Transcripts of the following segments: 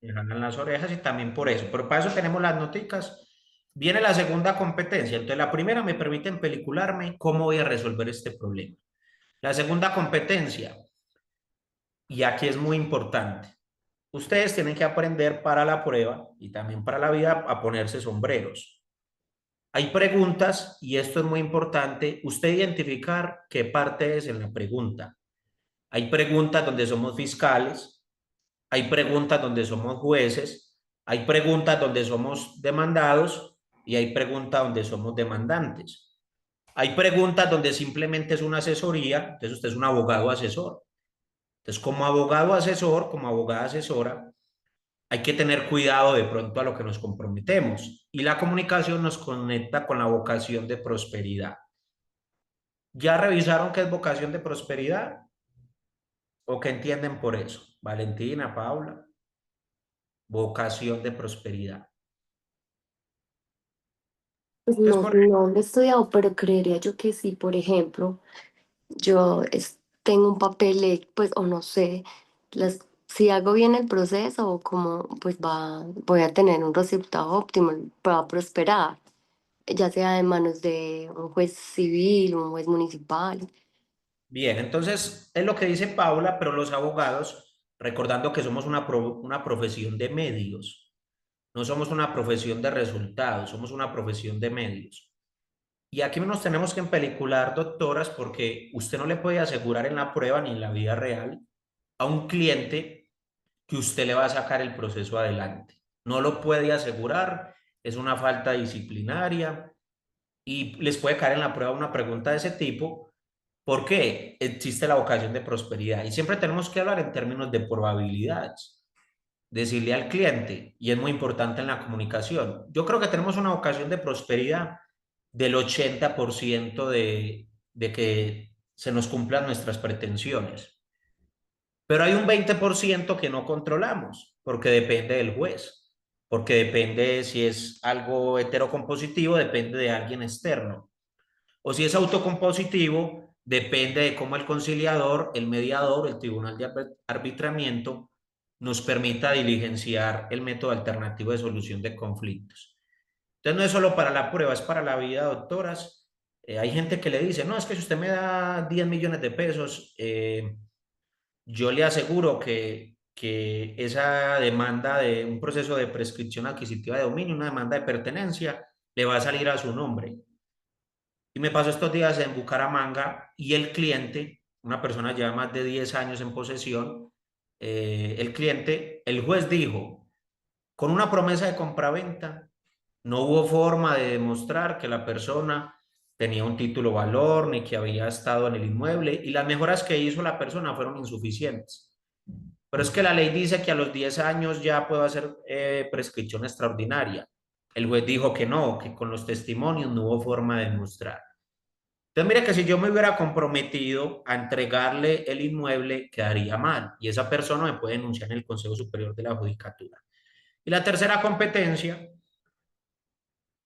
me jalan las orejas y también por eso. Pero para eso tenemos las noticas. Viene la segunda competencia. Entonces, la primera me permite pelicularme cómo voy a resolver este problema. La segunda competencia, y aquí es muy importante. Ustedes tienen que aprender para la prueba y también para la vida a ponerse sombreros. Hay preguntas, y esto es muy importante, usted identificar qué parte es en la pregunta. Hay preguntas donde somos fiscales, hay preguntas donde somos jueces, hay preguntas donde somos demandados y hay preguntas donde somos demandantes. Hay preguntas donde simplemente es una asesoría, entonces usted es un abogado asesor. Entonces, como abogado asesor, como abogada asesora, hay que tener cuidado de pronto a lo que nos comprometemos. Y la comunicación nos conecta con la vocación de prosperidad. ¿Ya revisaron qué es vocación de prosperidad? ¿O qué entienden por eso? Valentina, Paula, vocación de prosperidad. Pues Entonces, no, no lo he estudiado, pero creería yo que sí, por ejemplo, tengo un papel, pues, o no sé, si hago bien el proceso o como, pues voy a tener un resultado óptimo, va a prosperar, ya sea en manos de un juez civil, un juez municipal. bien, entonces es lo que dice Paula, pero los abogados, recordando que somos una profesión de medios, no somos una profesión de resultados, somos una profesión de medios. Y aquí nos tenemos que empelicular, doctoras, porque usted no le puede asegurar en la prueba ni en la vida real a un cliente que usted le va a sacar el proceso adelante. No lo puede asegurar, es una falta disciplinaria y les puede caer en la prueba una pregunta de ese tipo. ¿Por qué existe la vocación de prosperidad? Y siempre tenemos que hablar en términos de probabilidades. Decirle al cliente, y es muy importante en la comunicación, yo creo que tenemos una vocación de prosperidad del 80% de que se nos cumplan nuestras pretensiones. Pero hay un 20% que no controlamos, porque depende del juez, porque depende si es algo heterocompositivo, depende de alguien externo. O si es autocompositivo, depende de cómo el conciliador, el mediador, el tribunal de arbitramiento nos permita diligenciar el método alternativo de solución de conflictos. Entonces no es solo para la prueba, es para la vida, doctoras. Hay gente que le dice, no, es que si usted me da 10 millones de pesos, yo le aseguro que esa demanda de un proceso de prescripción adquisitiva de dominio, una demanda de pertenencia, le va a salir a su nombre. Y me pasó estos días en Bucaramanga y el cliente, una persona lleva más de 10 años en posesión, el cliente, el juez dijo, con una promesa de compraventa, no hubo forma de demostrar que la persona tenía un título valor ni que había estado en el inmueble y las mejoras que hizo la persona fueron insuficientes. Pero es que la ley dice que a los 10 años ya puede hacer prescripción extraordinaria. El juez dijo que no, que con los testimonios no hubo forma de demostrar. Entonces, mire que si yo me hubiera comprometido a entregarle el inmueble, quedaría mal y esa persona me puede denunciar en el Consejo Superior de la Judicatura. Y la tercera competencia,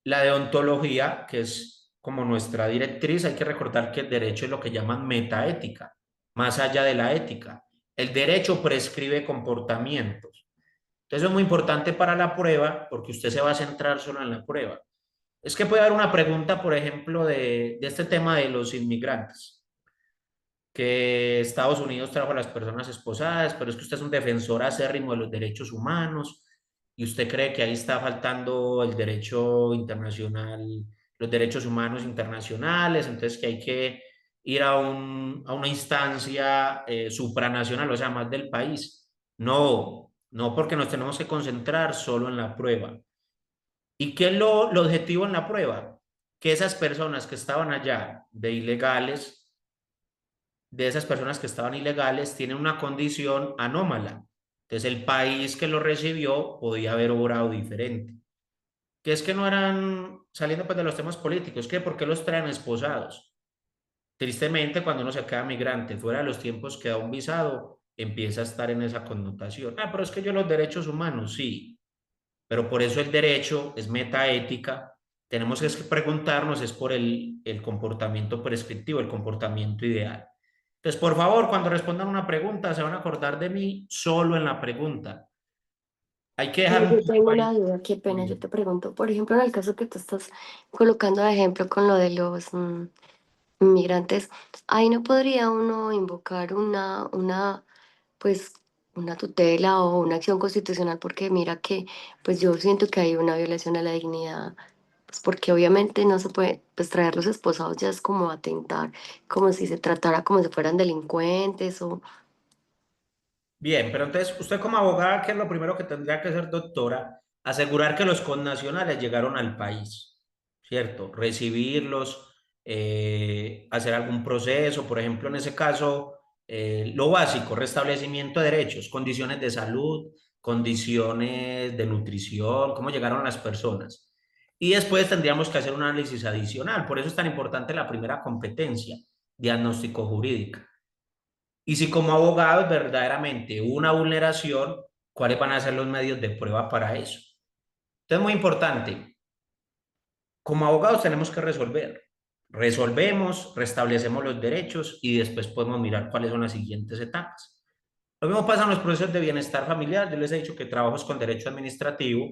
la de ontología, que es como nuestra directriz, hay que recordar que el derecho es lo que llaman metaética, más allá de la ética. El derecho prescribe comportamientos. Entonces es muy importante para la prueba porque usted se va a centrar solo en la prueba. Es que puede haber una pregunta, por ejemplo, de este tema de los inmigrantes, que Estados Unidos trajo a las personas esposadas, pero es que usted es un defensor acérrimo de los derechos humanos y usted cree que ahí está faltando el derecho internacional, los derechos humanos internacionales, entonces que hay que ir a una instancia supranacional, o sea, más del país. No, no porque nos tenemos que concentrar solo en la prueba. ¿Y qué es lo objetivo en la prueba? Que esas personas que estaban allá de ilegales, de esas personas que estaban ilegales tienen una condición anómala. Entonces el país que lo recibió podía haber obrado diferente. Que es que no eran, saliendo pues de los temas políticos, que por qué los traen esposados. Tristemente, cuando uno se queda migrante fuera de los tiempos que da un visado, empieza a estar en esa connotación. Ah, pero es que yo los derechos humanos, sí, pero por eso el derecho es metaética. Tenemos que preguntarnos, es por el comportamiento prescriptivo, el comportamiento ideal. Entonces, por favor, cuando respondan una pregunta, se van a acordar de mí solo en la pregunta. Hay que dejar Pero un yo tengo poco una ahí. duda, qué pena, yo Bien. te pregunto, por ejemplo, en el caso que tú estás colocando de ejemplo con lo de los inmigrantes, ahí no podría uno invocar pues, una tutela o una acción constitucional, porque mira que, pues yo siento que hay una violación a la dignidad, pues porque obviamente no se puede, pues traer los esposados ya es como atentar, como si se tratara como si fueran delincuentes o... Bien, pero entonces usted como abogada, ¿qué es lo primero que tendría que hacer, doctora? Asegurar que los connacionales llegaron al país, ¿cierto? Recibirlos, hacer algún proceso, por ejemplo, en ese caso, lo básico, restablecimiento de derechos, condiciones de salud, condiciones de nutrición, cómo llegaron las personas. Y después tendríamos que hacer un análisis adicional. Por eso es tan importante la primera competencia, diagnóstico jurídica. Y si como abogados verdaderamente hubo una vulneración, ¿cuáles van a ser los medios de prueba para eso? Entonces, muy importante, como abogados tenemos que resolver. Resolvemos, restablecemos los derechos y después podemos mirar cuáles son las siguientes etapas. Lo mismo pasa en los procesos de bienestar familiar. Yo les he dicho que trabajos con derecho administrativo,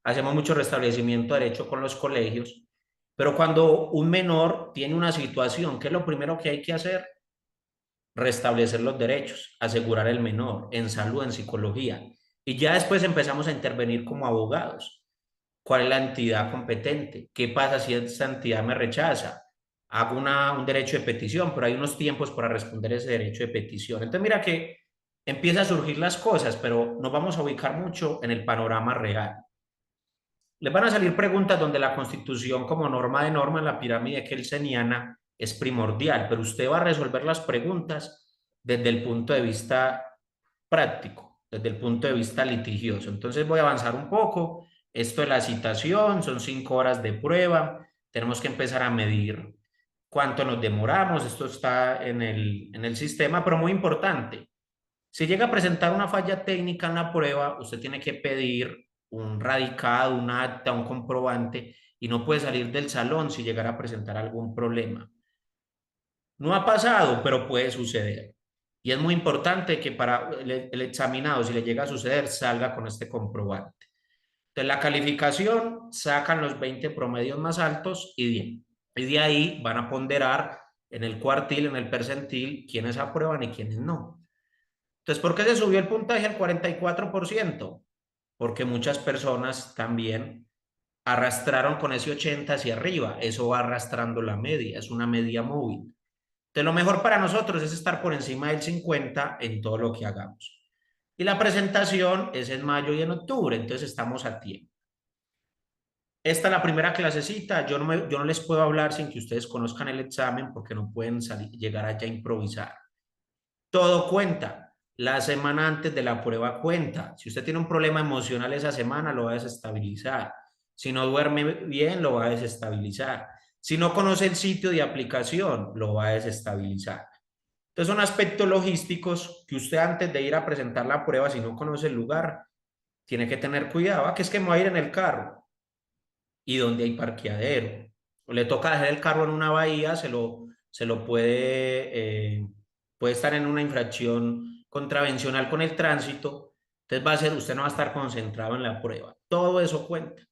hacemos mucho restablecimiento de derecho con los colegios, pero cuando un menor tiene una situación, ¿qué es lo primero que hay que hacer? Restablecer los derechos, asegurar el menor en salud, en psicología. Y ya después empezamos a intervenir como abogados. ¿Cuál es la entidad competente? ¿Qué pasa si esa entidad me rechaza? Hago un derecho de petición, pero hay unos tiempos para responder ese derecho de petición. Entonces, mira que empieza a surgir las cosas, pero nos vamos a ubicar mucho en el panorama real. Les van a salir preguntas donde la Constitución como norma de norma en la pirámide kelseniana es primordial, pero usted va a resolver las preguntas desde el punto de vista práctico, desde el punto de vista litigioso. Entonces voy a avanzar un poco. Esto es la citación, son 5 horas de prueba. Tenemos que empezar a medir cuánto nos demoramos. Esto está en el sistema, pero muy importante. Si llega a presentar una falla técnica en la prueba, usted tiene que pedir un radicado, un acta, un comprobante y no puede salir del salón si llegara a presentar algún problema. No ha pasado, pero puede suceder. Y es muy importante que para el examinado, si le llega a suceder, salga con este comprobante. Entonces, la calificación sacan los 20 promedios más altos y de ahí van a ponderar en el cuartil, en el percentil, quiénes aprueban y quiénes no. Entonces, ¿por qué se subió el puntaje al 44%? Porque muchas personas también arrastraron con ese 80 hacia arriba. Eso va arrastrando la media, es una media móvil. Entonces, lo mejor para nosotros es estar por encima del 50 en todo lo que hagamos. Y la presentación es en mayo y en octubre, entonces estamos a tiempo. Esta es la primera clasecita. Yo no les puedo hablar sin que ustedes conozcan el examen porque no pueden llegar allá a improvisar. Todo cuenta. La semana antes de la prueba cuenta. Si usted tiene un problema emocional esa semana, lo va a desestabilizar. Si no duerme bien, lo va a desestabilizar. Si no conoce el sitio de aplicación, lo va a desestabilizar. Entonces son aspectos logísticos que usted antes de ir a presentar la prueba, si no conoce el lugar, tiene que tener cuidado. Que es que me voy a ir en el carro y donde hay parqueadero. O le toca dejar el carro en una bahía, se lo puede estar en una infracción contravencional con el tránsito. Entonces usted no va a estar concentrado en la prueba. Todo eso cuenta.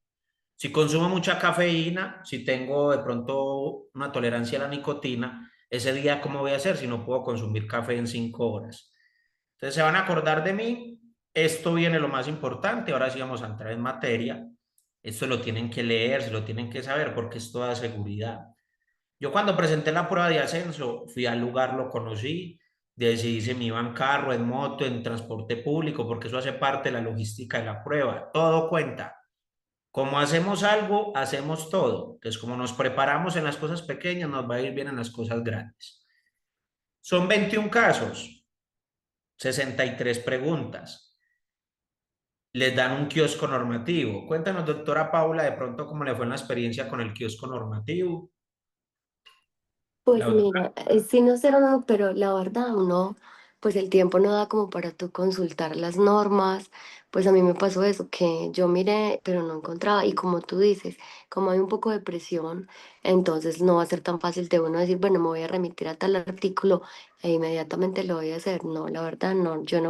Si consumo mucha cafeína, si tengo de pronto una tolerancia a la nicotina, ese día, ¿cómo voy a hacer si no puedo consumir café en 5 horas? Entonces se van a acordar de mí. Esto viene lo más importante. Ahora sí vamos a entrar en materia. Esto lo tienen que leer, se lo tienen que saber porque es toda seguridad. Yo cuando presenté la prueba de ascenso, fui al lugar, lo conocí, decidí si me iba en carro, en moto, en transporte público, porque eso hace parte de la logística de la prueba. Todo cuenta. Como hacemos algo, hacemos todo. Entonces, como nos preparamos en las cosas pequeñas, nos va a ir bien en las cosas grandes. Son 21 casos, 63 preguntas. Les dan un kiosco normativo. Cuéntanos, doctora Paula, de pronto cómo le fue en la experiencia con el kiosco normativo. La Pues doctora. mira, sí no ser uno, pero la verdad uno, pues el tiempo no da como para tú consultar las normas. Pues a mí me pasó eso, que yo miré, pero no encontraba. Y como tú dices, como hay un poco de presión, entonces no va a ser tan fácil de uno decir, bueno, me voy a remitir a tal artículo e inmediatamente lo voy a hacer. No, la verdad no, yo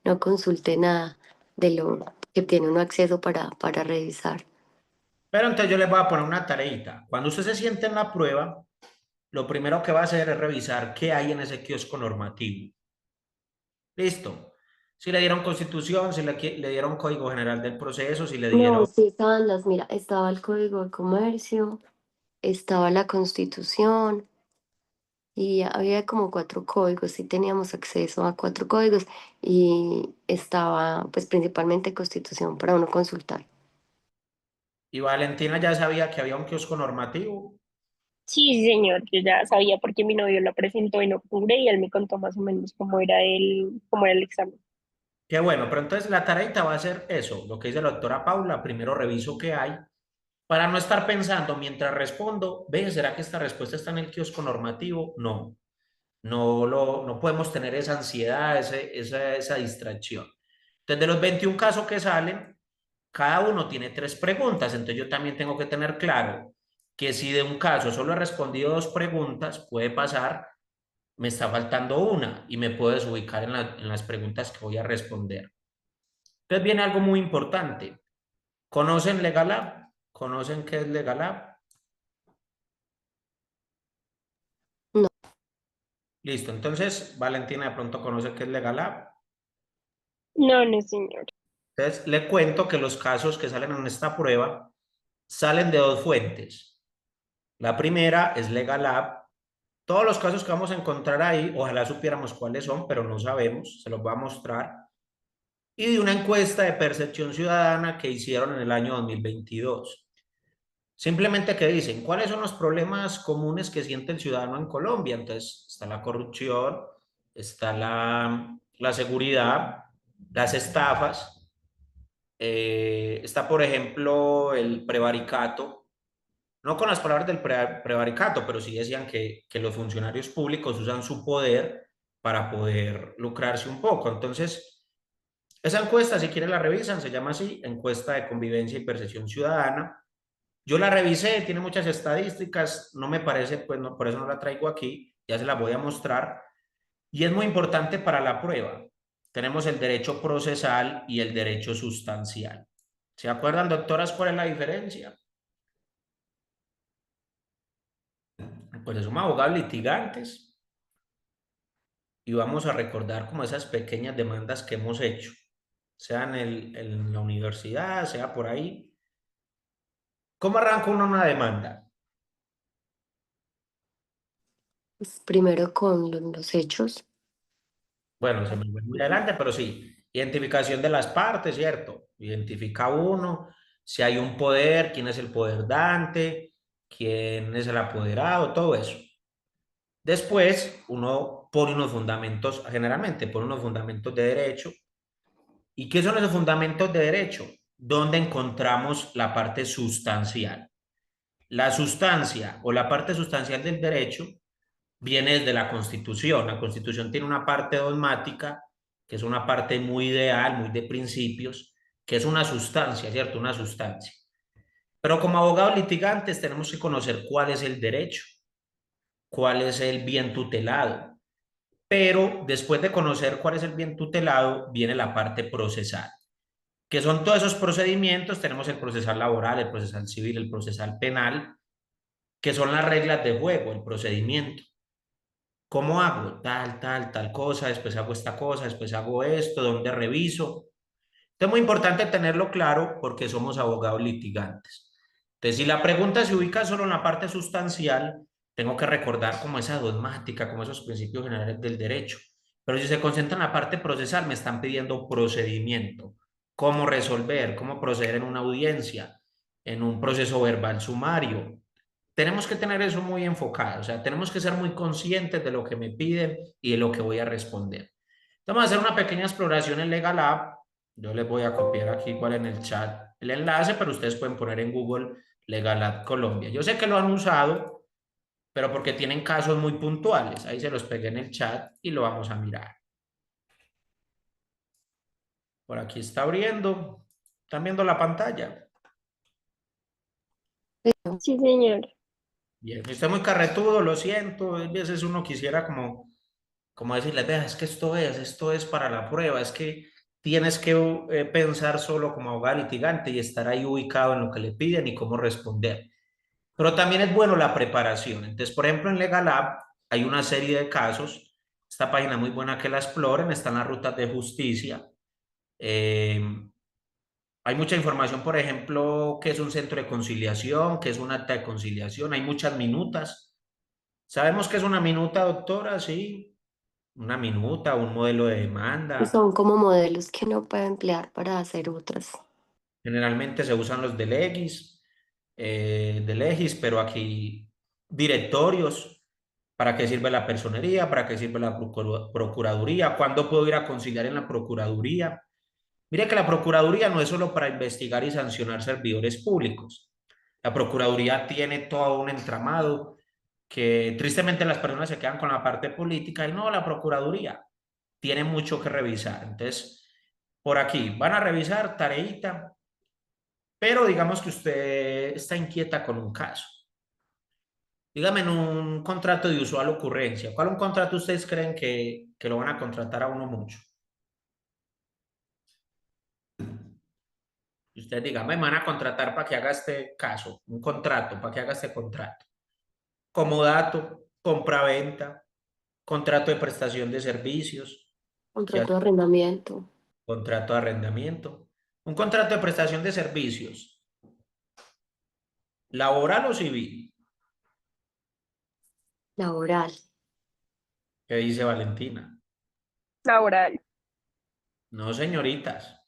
no consulté nada de lo. que tiene uno acceso para revisar. Pero entonces yo les voy a poner una tareita. Cuando usted se siente en la prueba, lo primero que va a hacer es revisar qué hay en ese kiosco normativo. Listo. Si le dieron constitución, si le dieron código general del proceso, si le No, dieron... sí estaban mira, estaba el Código de Comercio, estaba la Constitución y había como 4 códigos, sí teníamos acceso a 4 códigos y estaba pues principalmente Constitución para uno consultar. Y Valentina ya sabía que había un kiosco normativo. Sí, sí, señor, yo ya sabía porque mi novio lo presentó en octubre y él me contó más o menos cómo era el examen. Qué bueno, pero entonces la tareita va a ser eso, lo que dice la doctora Paula. Primero reviso qué hay para no estar pensando mientras respondo, ve, ¿será que esta respuesta está en el kiosco normativo? No, no podemos tener esa ansiedad, esa distracción. Entonces, de los 21 casos que salen, cada uno tiene 3 preguntas. Entonces, yo también tengo que tener claro que si de un caso solo he respondido 2 preguntas, puede pasar, me está faltando una y me puedo desubicar en las preguntas que voy a responder. Entonces, viene algo muy importante. ¿Conocen Legalab? ¿Conocen qué es Legalab? No, Listo. Entonces, Valentina de pronto conoce qué es Legalab. No, no, señor. Entonces, le cuento que los casos que salen en esta prueba salen de 2 fuentes. La primera es Legalab. Todos los casos que vamos a encontrar ahí, ojalá supiéramos cuáles son, pero no sabemos, se los voy a mostrar. Y de una encuesta de percepción ciudadana que hicieron en el año 2022. Simplemente que dicen, ¿cuáles son los problemas comunes que siente el ciudadano en Colombia? Entonces, está la corrupción, está la seguridad, las estafas, está, por ejemplo, el prevaricato. No con las palabras del prevaricato, pero sí decían que los funcionarios públicos usan su poder para poder lucrarse un poco. Entonces, esa encuesta, si quieren la revisan, se llama así, encuesta de convivencia y percepción ciudadana. Yo la revisé, tiene muchas estadísticas, no me parece, pues no, por eso no la traigo aquí, ya se la voy a mostrar. Y es muy importante para la prueba. Tenemos el derecho procesal y el derecho sustancial. ¿Se acuerdan, doctoras, cuál es la diferencia? Pues somos abogados litigantes y vamos a recordar como esas pequeñas demandas que hemos hecho, sea en la universidad, sea por ahí. ¿Cómo arranca uno una demanda? pues primero con los hechos. Bueno, se me fue muy adelante, pero sí, identificación de las partes, ¿cierto? Identifica uno, si hay un poder, quién es el poder dante, quién es el apoderado, todo eso. Después, uno pone unos fundamentos, generalmente pone unos fundamentos de derecho. ¿Y qué son esos fundamentos de derecho? ¿Dónde encontramos la parte sustancial? La sustancia o la parte sustancial del derecho viene desde la Constitución. La Constitución tiene una parte dogmática, que es una parte muy ideal, muy de principios, que es una sustancia, ¿cierto? Una sustancia. Pero como abogados litigantes tenemos que conocer cuál es el derecho, cuál es el bien tutelado. Pero después de conocer cuál es el bien tutelado, viene la parte procesal, que son todos esos procedimientos. Tenemos el procesal laboral, el procesal civil, el procesal penal, que son las reglas de juego, el procedimiento. ¿Cómo hago? Tal cosa, después hago esta cosa, después hago esto, ¿dónde reviso? Entonces es muy importante tenerlo claro porque somos abogados litigantes. Entonces, si la pregunta se ubica solo en la parte sustancial, tengo que recordar como esa dogmática, como esos principios generales del derecho. Pero si se concentra en la parte procesal, me están pidiendo procedimiento, cómo resolver, cómo proceder en una audiencia, en un proceso verbal sumario. Tenemos que tener eso muy enfocado, o sea, tenemos que ser muy conscientes de lo que me piden y de lo que voy a responder. Vamos a hacer una pequeña exploración en Legal App. Yo les voy a copiar aquí igual en el chat el enlace, pero ustedes pueden poner en Google Legal App Colombia. Yo sé que lo han usado, pero porque tienen casos muy puntuales. Ahí se los pegué en el chat y lo vamos a mirar. Por aquí está abriendo. ¿Están viendo la pantalla? Sí, señor. Bien, si usted es muy carretudo, lo siento. A veces uno quisiera como decirles, vea, es que esto es para la prueba, es que tienes que pensar solo como abogado litigante y estar ahí ubicado en lo que le piden y cómo responder. Pero también es bueno la preparación. Entonces, por ejemplo, en Legal Lab hay una serie de casos. Esta página es muy buena que la exploren. Están las rutas de justicia. Eh, hay mucha información, por ejemplo, qué es un centro de conciliación, qué es un acta de conciliación. Hay muchas minutas. ¿Sabemos qué es una minuta, doctora? Sí, una minuta, un modelo de demanda. Son como modelos que uno puede emplear para hacer otras. Generalmente se usan los de Legis, pero aquí directorios, ¿para qué sirve la personería? ¿Para qué sirve la procuraduría? ¿Cuándo puedo ir a conciliar en la procuraduría? Mire que la procuraduría no es solo para investigar y sancionar servidores públicos. La procuraduría tiene todo un entramado que tristemente las personas se quedan con la parte política y no, la procuraduría tiene mucho que revisar. Entonces, por aquí van a revisar tareita, pero digamos que usted está inquieta con un caso. Dígame en un contrato de usual ocurrencia. ¿Cuál un contrato ustedes creen que lo van a contratar a uno mucho? Y ustedes digan, me van a contratar para que haga este caso, un contrato, para que haga este contrato. Comodato, compraventa, contrato de prestación de servicios, ya, Contrato de arrendamiento, contrato de arrendamiento. Un contrato de prestación de servicios, laboral o civil, laboral. ¿qué dice Valentina? Laboral. No, señoritas.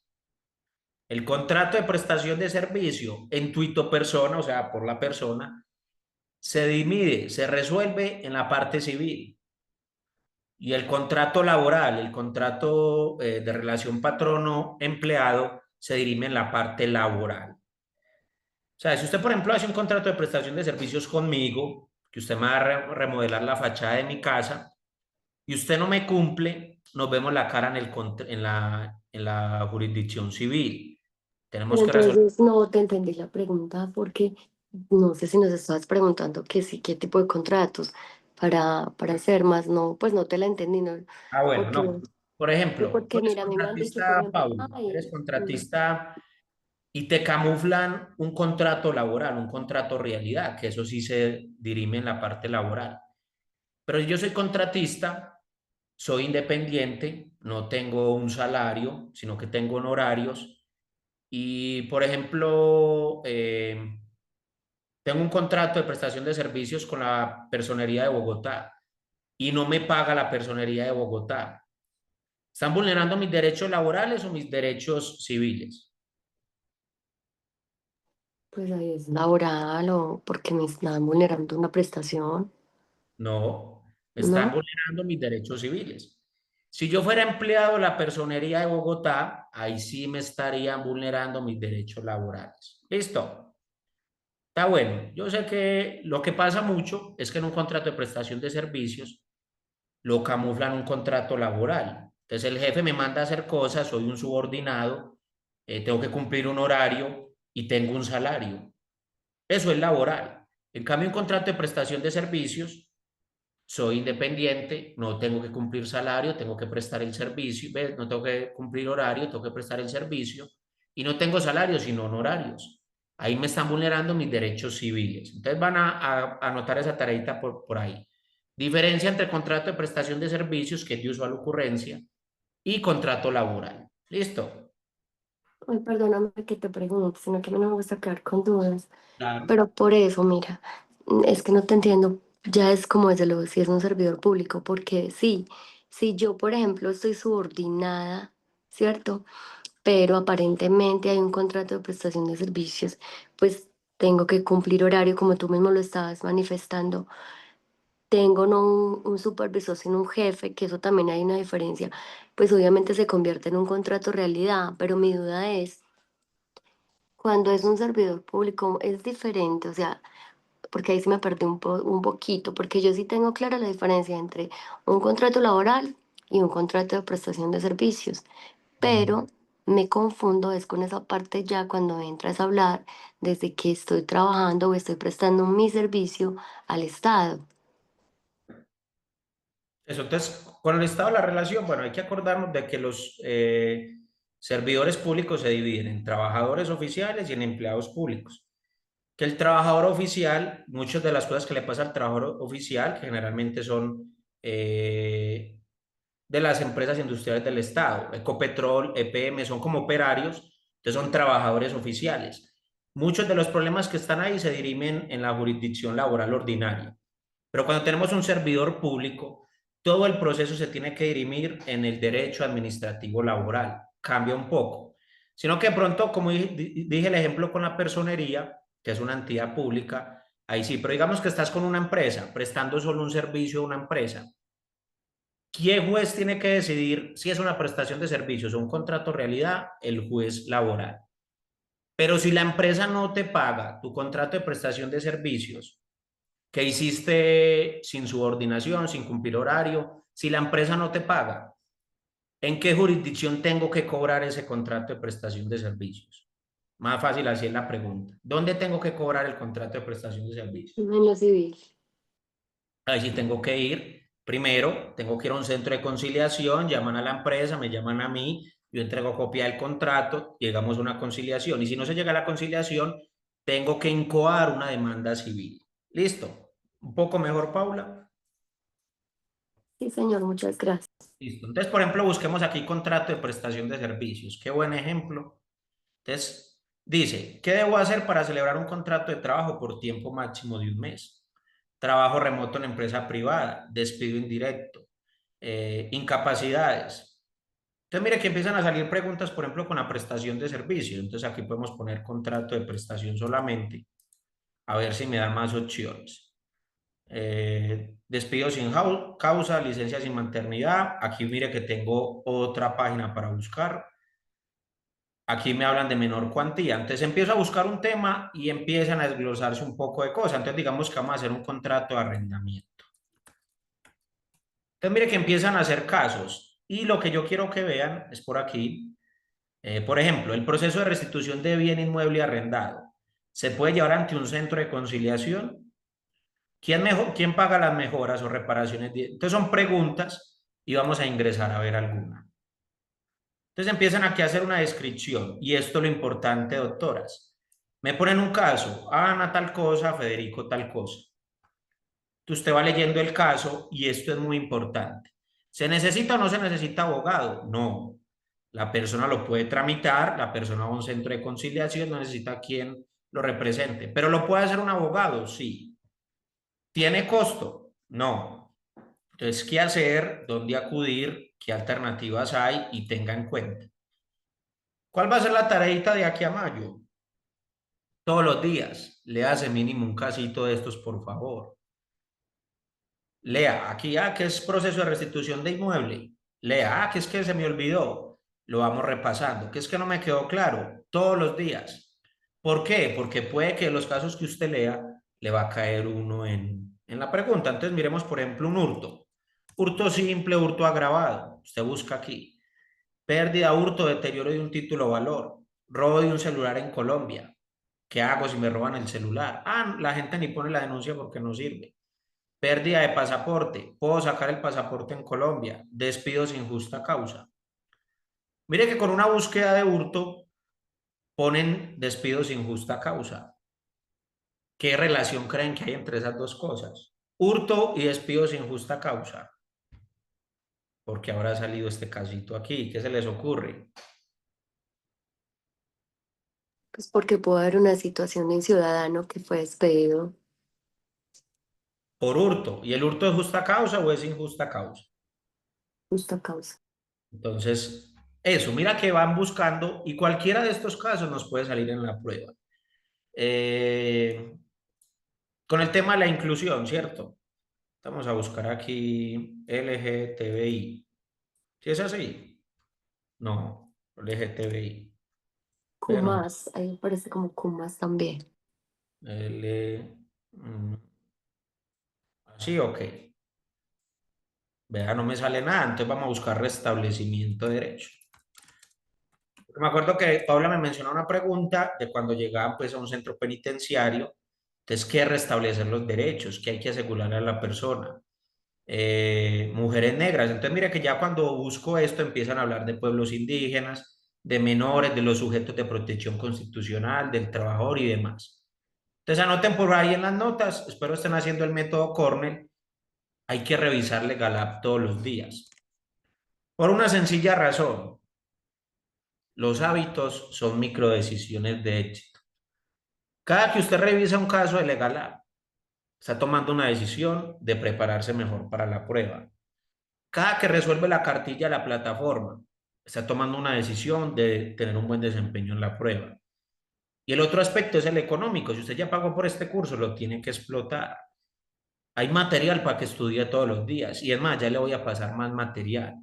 El contrato de prestación de servicio en tuito persona, o sea, por la persona, se divide, se resuelve en la parte civil. Y el contrato laboral, el contrato de relación patrono-empleado, se dirime en la parte laboral. O sea, si usted, por ejemplo, hace un contrato de prestación de servicios conmigo, que usted me va a remodelar la fachada de mi casa, y usted no me cumple, nos vemos la cara en la jurisdicción civil. Pero Tenemos que resolver. entonces no te entendí la pregunta porque no sé si nos estabas preguntando que sí, qué tipo de contratos para hacer más, no, pues no te la entendí, no, Ah, bueno, porque, no. Por ejemplo, tú porque eres mira, a mí me han dicho, por contratista, ejemplo, Paula, eres ay, contratista y te camuflan un contrato laboral, un contrato realidad, que eso sí se dirime en la parte laboral. Pero yo soy contratista, soy independiente, no tengo un salario, sino que tengo honorarios. Y, por ejemplo, tengo un contrato de prestación de servicios con la Personería de Bogotá y no me paga la Personería de Bogotá. ¿Están vulnerando mis derechos laborales o mis derechos civiles? pues ahí es laboral o porque me están vulnerando una prestación, No, están ¿no? vulnerando mis derechos civiles. Si yo fuera empleado de la Personería de Bogotá, ahí sí me estarían vulnerando mis derechos laborales. Listo. Está bueno. Yo sé que lo que pasa mucho es que en un contrato de prestación de servicios lo camuflan un contrato laboral. Entonces el jefe me manda a hacer cosas, soy un subordinado, tengo que cumplir un horario y tengo un salario. Eso es laboral. En cambio, un contrato de prestación de servicios, soy independiente, no tengo que cumplir salario, tengo que prestar el servicio, ¿ves? No tengo que cumplir horario, tengo que prestar el servicio y no tengo salario, sino honorarios. Ahí me están vulnerando mis derechos civiles. Entonces van a anotar esa tareita por ahí. Diferencia entre contrato de prestación de servicios, que es de usual ocurrencia, y contrato laboral. ¿Listo? Ay, perdóname que te pregunte, sino que a mí no me gusta quedar con dudas. Claro. Pero por eso, mira, es que no te entiendo, ya es como desde luego si es un servidor público, porque sí, si yo, por ejemplo, estoy subordinada, ¿cierto? Pero aparentemente hay un contrato de prestación de servicios, pues tengo que cumplir horario como tú mismo lo estabas manifestando. Tengo no un supervisor, sino un jefe, que eso también hay una diferencia, pues obviamente se convierte en un contrato realidad, pero mi duda es, cuando es un servidor público es diferente, o sea, porque ahí sí me perdí un poquito, porque yo sí tengo clara la diferencia entre un contrato laboral y un contrato de prestación de servicios, Ujú. pero me confundo es con esa parte ya cuando entras a hablar desde que estoy trabajando o estoy prestando mi servicio al Estado. Eso, entonces, con el estado de la relación, bueno, hay que acordarnos de que Servidores públicos se dividen en trabajadores oficiales y en empleados públicos. Que el trabajador oficial, muchas de las cosas que le pasa al trabajador oficial, que generalmente son de las empresas industriales del Estado, Ecopetrol, EPM, son como operarios, entonces son trabajadores oficiales. Muchos de los problemas que están ahí se dirimen en la jurisdicción laboral ordinaria. Pero cuando tenemos un servidor público, todo el proceso se tiene que dirimir en el derecho administrativo laboral. Cambia un poco. Sino que pronto, como dije el ejemplo con la personería, que es una entidad pública, ahí sí, pero digamos que estás con una empresa, prestando solo un servicio a una empresa. ¿Quién juez tiene que decidir si es una prestación de servicios o un contrato realidad? El juez laboral. Pero si la empresa no te paga tu contrato de prestación de servicios, que hiciste sin subordinación, sin cumplir horario, si la empresa no te paga, ¿en qué jurisdicción tengo que cobrar ese contrato de prestación de servicios? Más fácil así es la pregunta. ¿Dónde tengo que cobrar el contrato de prestación de servicios? En lo civil. Ahí sí tengo que ir. Primero, tengo que ir a un centro de conciliación, llaman a la empresa, me llaman a mí, yo entrego copia del contrato, llegamos a una conciliación. Y si no se llega a la conciliación, tengo que incoar una demanda civil. ¿Listo? ¿Un poco mejor, Paula? Sí, señor, muchas gracias. Listo. Entonces, por ejemplo, busquemos aquí contrato de prestación de servicios. Qué buen ejemplo. Entonces, dice, ¿qué debo hacer para celebrar un contrato de trabajo por tiempo máximo de un mes? Trabajo remoto en empresa privada, despido indirecto, incapacidades. Entonces, mire que empiezan a salir preguntas, por ejemplo, con la prestación de servicios. Entonces, aquí podemos poner contrato de prestación solamente, a ver si me dan más opciones. Despido sin causa, licencia sin maternidad. Aquí mire que tengo otra página para buscar. Aquí me hablan de menor cuantía. Entonces empiezo a buscar un tema y empiezan a desglosarse un poco de cosas. Entonces digamos que vamos a hacer un contrato de arrendamiento. Entonces mire que empiezan a hacer casos. Y lo que yo quiero que vean es por aquí. Por ejemplo, el proceso de restitución de bien inmueble arrendado. ¿Se puede llevar ante un centro de conciliación? ¿Quién paga las mejoras o reparaciones? Entonces son preguntas y vamos a ingresar a ver alguna. Entonces empiezan aquí a hacer una descripción y esto es lo importante, doctoras. Me ponen un caso, Ana tal cosa, Federico tal cosa. Usted va leyendo el caso y esto es muy importante. ¿Se necesita o no se necesita abogado? No. La persona lo puede tramitar, la persona va a un centro de conciliación, no necesita quien lo represente. ¿Pero lo puede hacer un abogado? Sí. ¿Tiene costo? No. Entonces, ¿qué hacer? ¿Dónde acudir? ¿Qué alternativas hay? Y tenga en cuenta. ¿Cuál va a ser la tareita de aquí a mayo? Todos los días. Léase mínimo un casito de estos, por favor. Lea, aquí, que es proceso de restitución de inmueble. Lea, que es que se me olvidó. Lo vamos repasando. Que es que no me quedó claro. Todos los días. ¿Por qué? Porque puede que los casos que usted lea le va a caer uno en la pregunta. Entonces miremos, por ejemplo, un hurto. Hurto simple, hurto agravado. Usted busca aquí. Pérdida, hurto, deterioro de un título o valor. Robo de un celular en Colombia. ¿Qué hago si me roban el celular? Ah, la gente ni pone la denuncia porque no sirve. Pérdida de pasaporte. Puedo sacar el pasaporte en Colombia. Despido sin justa causa. Mire que con una búsqueda de hurto ponen despido sin justa causa. ¿Qué relación creen que hay entre esas dos cosas? Hurto y despido sin justa causa. Porque habrá salido este casito aquí. ¿Qué se les ocurre? Pues porque puede haber una situación de un ciudadano que fue despedido. Por hurto. ¿Y el hurto es justa causa o es injusta causa? Justa causa. Entonces, eso, mira que van buscando y cualquiera de estos casos nos puede salir en la prueba. Con el tema de la inclusión, ¿cierto? Vamos a buscar aquí LGTBI. ¿Sí es así? No, LGTBI. Bueno, Kumas, ahí me parece como Kumas también. L... mm, así, ok. Vea, no me sale nada, entonces vamos a buscar restablecimiento de derecho. Me acuerdo que Paula me mencionó una pregunta de cuando llegaban pues a un centro penitenciario, entonces, ¿qué es restablecer los derechos? ¿Qué hay que asegurarle a la persona? Mujeres negras. Entonces, mira que ya cuando busco esto empiezan a hablar de pueblos indígenas, de menores, de los sujetos de protección constitucional, del trabajador y demás. Entonces anoten por ahí en las notas, espero estén haciendo el método Cornell, hay que revisarle Gallup todos los días. Por una sencilla razón, los hábitos son microdecisiones de éxito. Cada que usted revisa un caso de Gallup, está tomando una decisión de prepararse mejor para la prueba. Cada que resuelve la cartilla de la plataforma, está tomando una decisión de tener un buen desempeño en la prueba. Y el otro aspecto es el económico. Si usted ya pagó por este curso, lo tiene que explotar. Hay material para que estudie todos los días. Y es más, ya le voy a pasar más material.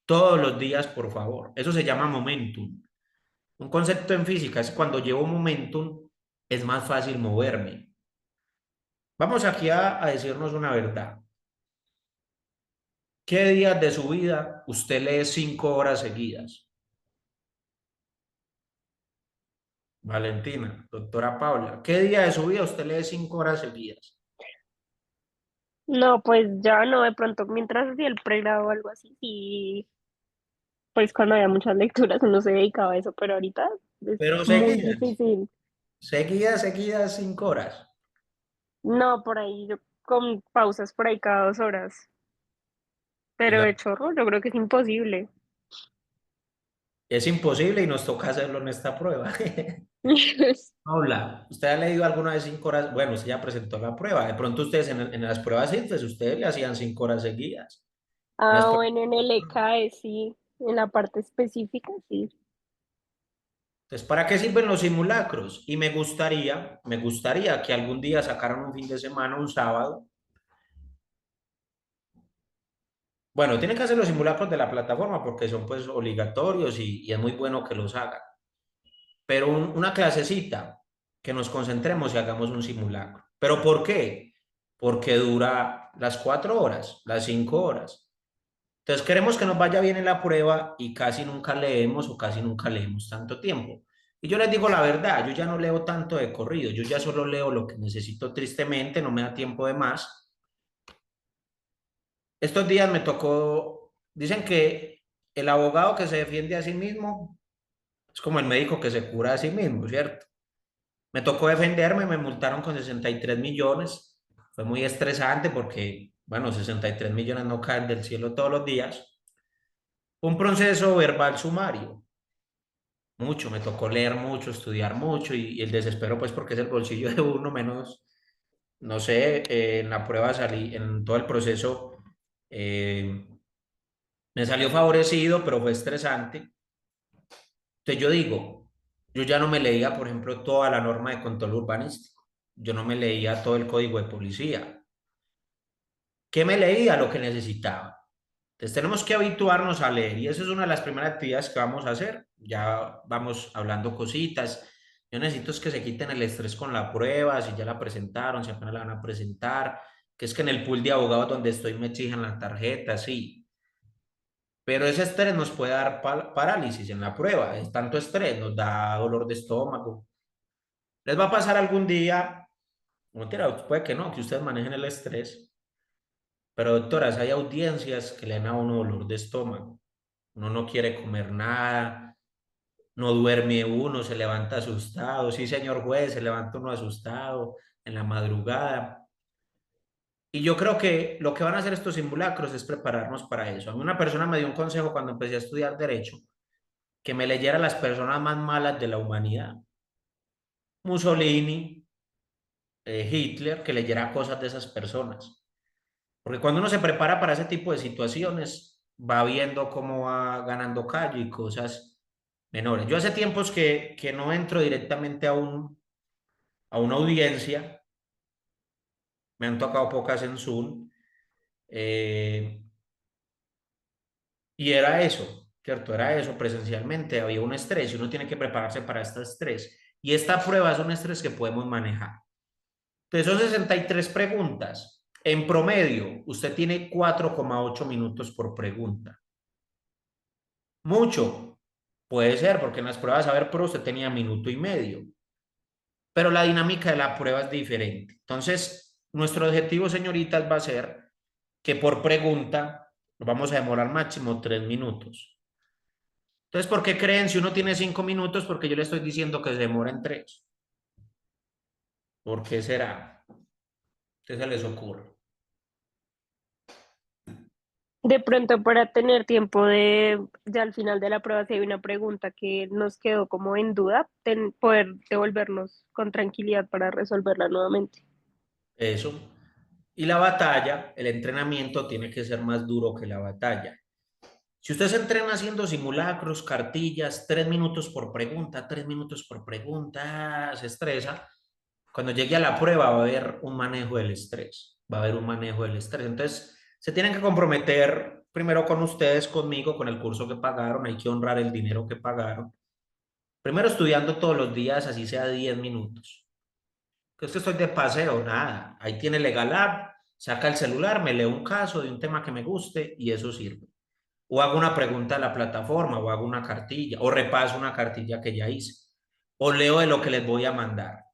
Todos los días, por favor. Eso se llama momentum. Un concepto en física es cuando llevo momentum, es más fácil moverme. Vamos aquí a decirnos una verdad. ¿Qué días de su vida usted lee 5 horas seguidas? Valentina, doctora Paula, ¿qué día de su vida usted lee 5 horas seguidas? No, pues ya no, de pronto mientras hacía el pregrado o algo así, y pues cuando había muchas lecturas uno se dedicaba a eso, pero ahorita es Pero muy seguidas, difícil. seguidas 5 horas. No, por ahí yo con pausas por ahí cada 2 horas, pero Oiga, de chorro yo creo que es imposible. es imposible y nos toca hacerlo en esta prueba. Paula, ¿usted ha leído alguna vez 5 horas? Bueno, usted ya presentó la prueba. De pronto ustedes en las pruebas CITES, ustedes le hacían 5 horas seguidas. En las Ah, pruebas- bueno, en el ECAE sí, en la parte específica sí. Entonces, ¿para qué sirven los simulacros? Y me gustaría que algún día sacaran un fin de semana, un sábado. Bueno, tienen que hacer los simulacros de la plataforma porque son pues obligatorios y es muy bueno que los hagan. Pero una clasecita, que nos concentremos y hagamos un simulacro. ¿Pero por qué? Porque dura las 4 horas, las 5 horas. Entonces queremos que nos vaya bien en la prueba y casi nunca leemos o casi nunca leemos tanto tiempo. Y yo les digo la verdad, yo ya no leo tanto de corrido, yo ya solo leo lo que necesito tristemente, no me da tiempo de más. Estos días me tocó, dicen que el abogado que se defiende a sí mismo es como el médico que se cura a sí mismo, ¿cierto? Me tocó defenderme, me multaron con 63 millones. Fue muy estresante porque, bueno, 63 millones no caen del cielo todos los días. Un proceso verbal sumario. Mucho, me tocó leer mucho, estudiar mucho y el desespero, pues porque es el bolsillo de uno menos, no sé, en la prueba salí, en todo el proceso me salió favorecido, pero fue estresante. Entonces yo digo, yo ya no me leía, por ejemplo, toda la norma de control urbanístico, yo no me leía todo el código de policía. ¿Qué me leía? Lo que necesitaba. Entonces tenemos que habituarnos a leer y eso es una de las primeras actividades que vamos a hacer. Ya vamos hablando cositas. Yo necesito es que se quiten el estrés con la prueba, si ya la presentaron, si apenas la van a presentar, que es que en el pool de abogados donde estoy me exigen la tarjeta, sí. Pero ese estrés nos puede dar parálisis en la prueba. Es tanto estrés, nos da dolor de estómago. ¿Les va a pasar algún día? No, mentira, puede que no, que ustedes manejen el estrés. Pero doctoras, hay audiencias que le dan a uno dolor de estómago. Uno no quiere comer nada, no duerme uno, se levanta asustado. Sí, señor juez, se levanta uno asustado en la madrugada. Y yo creo que lo que van a hacer estos simulacros es prepararnos para eso. A mí una persona me dio un consejo cuando empecé a estudiar derecho, que me leyera las personas más malas de la humanidad. Mussolini, Hitler, que leyera cosas de esas personas. Porque cuando uno se prepara para ese tipo de situaciones, va viendo cómo va ganando callo y cosas menores. Yo hace tiempos que no entro directamente a una audiencia, me han tocado pocas en Zoom, eh, y era eso, ¿cierto? Era eso presencialmente, había un estrés y uno tiene que prepararse para este estrés. Y esta prueba es un estrés que podemos manejar. Entonces son 63 preguntas. En promedio, usted tiene 4,8 minutos por pregunta. Mucho, puede ser, porque en las pruebas de saber, pero usted tenía minuto y medio. Pero la dinámica de la prueba es diferente. Entonces, nuestro objetivo, señoritas, va a ser que por pregunta nos vamos a demorar máximo 3 minutos. Entonces, ¿por qué creen si uno tiene 5 minutos? Porque yo le estoy diciendo que se demora en 3. ¿Por qué será? ¿Qué se les ocurre? De pronto para tener tiempo de, ya al final de la prueba, si hay una pregunta que nos quedó como en duda, poder devolvernos con tranquilidad para resolverla nuevamente. Eso. Y la batalla, el entrenamiento tiene que ser más duro que la batalla. Si usted se entrena haciendo simulacros, cartillas, 3 minutos por pregunta, 3 minutos por pregunta, se estresa. Cuando llegue a la prueba va a haber un manejo del estrés, va a haber un manejo del estrés. Entonces, se tienen que comprometer primero con ustedes, conmigo, con el curso que pagaron, hay que honrar el dinero que pagaron. Primero estudiando todos los días, así sea 10 minutos. Que es que estoy de paseo, nada. Ahí tiene Legal App, saca el celular, me lee un caso de un tema que me guste y eso sirve. O hago una pregunta a la plataforma, o hago una cartilla, o repaso una cartilla que ya hice, o leo de lo que les voy a mandar.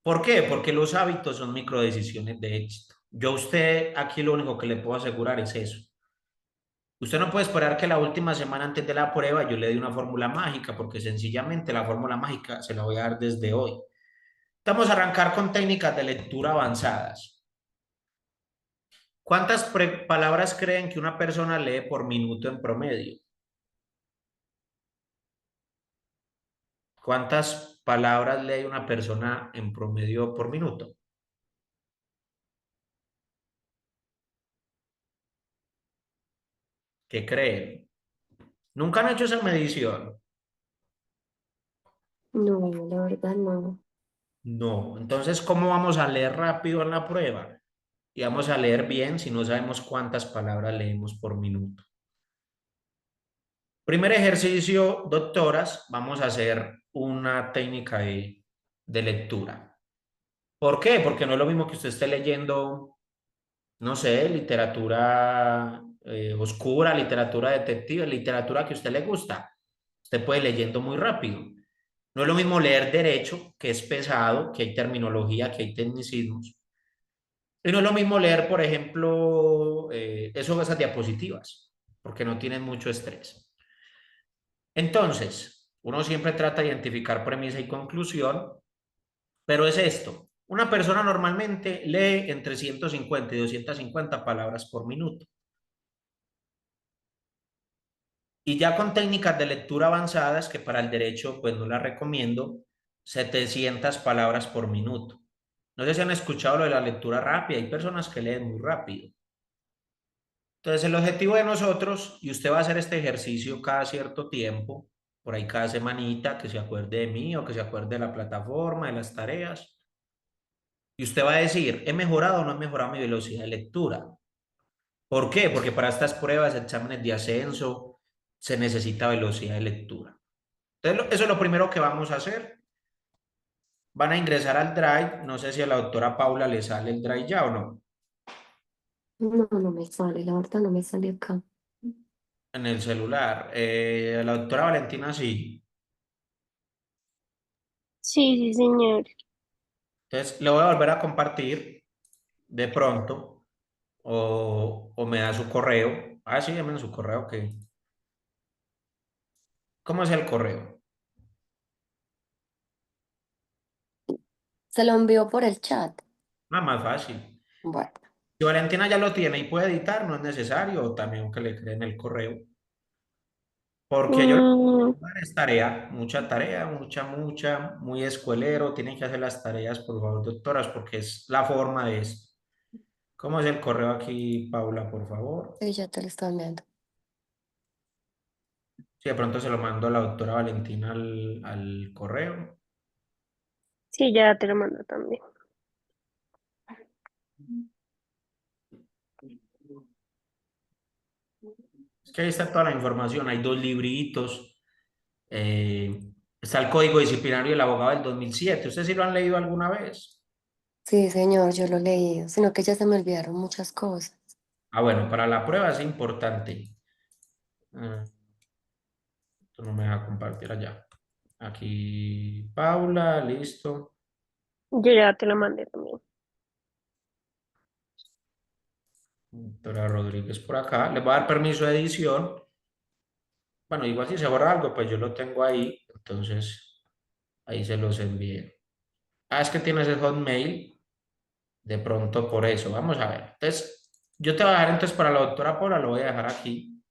¿Por qué? Porque los hábitos son microdecisiones de éxito. Yo a usted aquí lo único que le puedo asegurar es eso. Usted no puede esperar que la última semana antes de la prueba yo le dé una fórmula mágica, porque sencillamente la fórmula mágica se la voy a dar desde hoy. Vamos a arrancar con técnicas de lectura avanzadas. ¿Cuántas palabras creen que una persona lee por minuto en promedio? ¿Cuántas palabras lee una persona en promedio por minuto? ¿Qué creen? ¿Nunca han hecho esa medición? No, la verdad no. No. Entonces, ¿cómo vamos a leer rápido en la prueba? Y vamos a leer bien si no sabemos cuántas palabras leemos por minuto. Primer ejercicio, doctoras, vamos a hacer una técnica de lectura. ¿Por qué? Porque no es lo mismo que usted esté leyendo, no sé, literatura oscura, literatura detective, literatura que a usted le gusta. Usted puede leyendo muy rápido. No es lo mismo leer derecho, que es pesado, que hay terminología, que hay tecnicismos. Y no es lo mismo leer, por ejemplo, esas diapositivas, porque no tienen mucho estrés. Entonces, uno siempre trata de identificar premisa y conclusión, pero es esto. Una persona normalmente lee entre 150 y 250 palabras por minuto. Y ya con técnicas de lectura avanzadas, que para el derecho pues no las recomiendo, 700 palabras por minuto. No sé si han escuchado lo de la lectura rápida, hay personas que leen muy rápido. Entonces el objetivo de nosotros, y usted va a hacer este ejercicio cada cierto tiempo, por ahí cada semanita, que se acuerde de mí o que se acuerde de la plataforma, de las tareas, y usted va a decir, ¿he mejorado o no he mejorado mi velocidad de lectura? ¿Por qué? Porque para estas pruebas, exámenes de ascenso, se necesita velocidad de lectura. Entonces, eso es lo primero que vamos a hacer. Van a ingresar al Drive. No sé si a la doctora Paula le sale el Drive ya o no. No, no me sale, la verdad no me sale acá. En el celular. A la doctora Valentina sí. Sí, sí, señor. Entonces, le voy a volver a compartir de pronto. O me da su correo. Ah, sí, dame su correo, ok. ¿Cómo es el correo? Se lo envió por el chat. Nada más fácil. Bueno, Si Valentina ya lo tiene y puede editar, no es necesario, o también que le creen el correo. Porque yo Mm, es tarea, mucha, muy escuelero. Tienen que hacer las tareas, por favor, doctoras, porque es la forma de esto. ¿Cómo es el correo aquí, Paula, por favor? sí, ya te lo estoy enviando. Si de pronto se lo mando a la doctora Valentina al correo. sí, ya te lo mando también. Es que ahí está toda la información. Hay 2 libritos. eh, Está el Código Disciplinario del Abogado del 2007. ¿Ustedes sí lo han leído alguna vez? Sí, señor, yo lo leí, sino que ya se me olvidaron muchas cosas. Ah, bueno, para la prueba es importante. Ah, esto no me deja compartir allá. Aquí, Paula, listo. Yo ya te lo mandé también. Doctora Rodríguez por acá. Le voy a dar permiso de edición. Bueno, igual si se borra algo, pues yo lo tengo ahí, entonces ahí se los envié. Ah, es que tienes el Hotmail, de pronto por eso. Vamos a ver. Entonces, yo te voy a dejar entonces para la doctora Paula, lo voy a dejar aquí.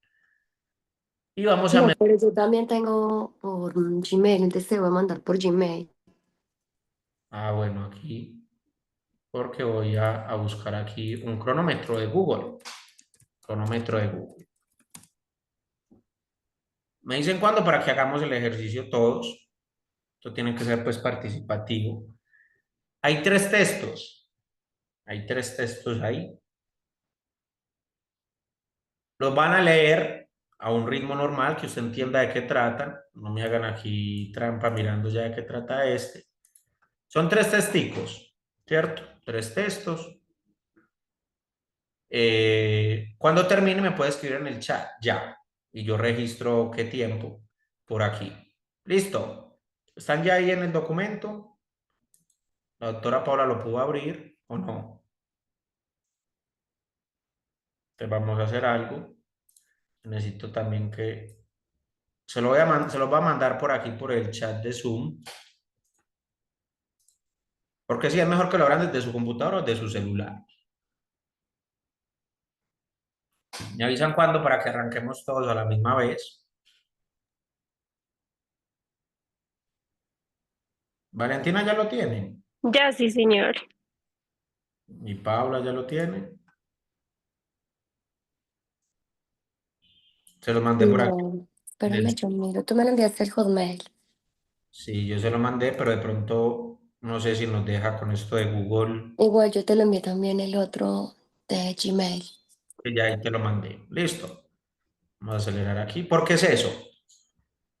Y vamos a... No, pero yo también tengo por Gmail, entonces te voy a mandar por Gmail. Ah, bueno, aquí, porque voy a buscar aquí un cronómetro de Google. Cronómetro de Google. Me dicen cuándo para que hagamos el ejercicio todos. Esto tiene que ser pues participativo. Hay tres textos. Hay tres textos ahí. Los van a leer a un ritmo normal, que usted entienda de qué tratan. No me hagan aquí trampa mirando ya de qué trata este. Son tres testicos, ¿cierto? Tres textos. Cuando termine me puede escribir en el chat, ya. Y yo registro qué tiempo por aquí. Listo. ¿Están ya ahí en el documento? La doctora Paula lo pudo abrir o no. Entonces vamos a hacer algo. Necesito también que... se los voy a mandar por aquí, por el chat de Zoom. Porque sí, es mejor que lo abran desde su computador o desde su celular. Me avisan cuándo para que arranquemos todos a la misma vez. Valentina ya lo tiene. Ya, sí, señor. Y Paula ya lo tiene. Se los mandé por aquí. No, espérame, yo miro. Tú me lo enviaste el Hotmail. Sí, yo se lo mandé, pero de pronto no sé si nos deja con esto de Google, Igual yo te lo envié también el otro de Gmail. que ya ahí te lo mandé. Listo. Vamos a acelerar aquí. ¿Por qué es eso?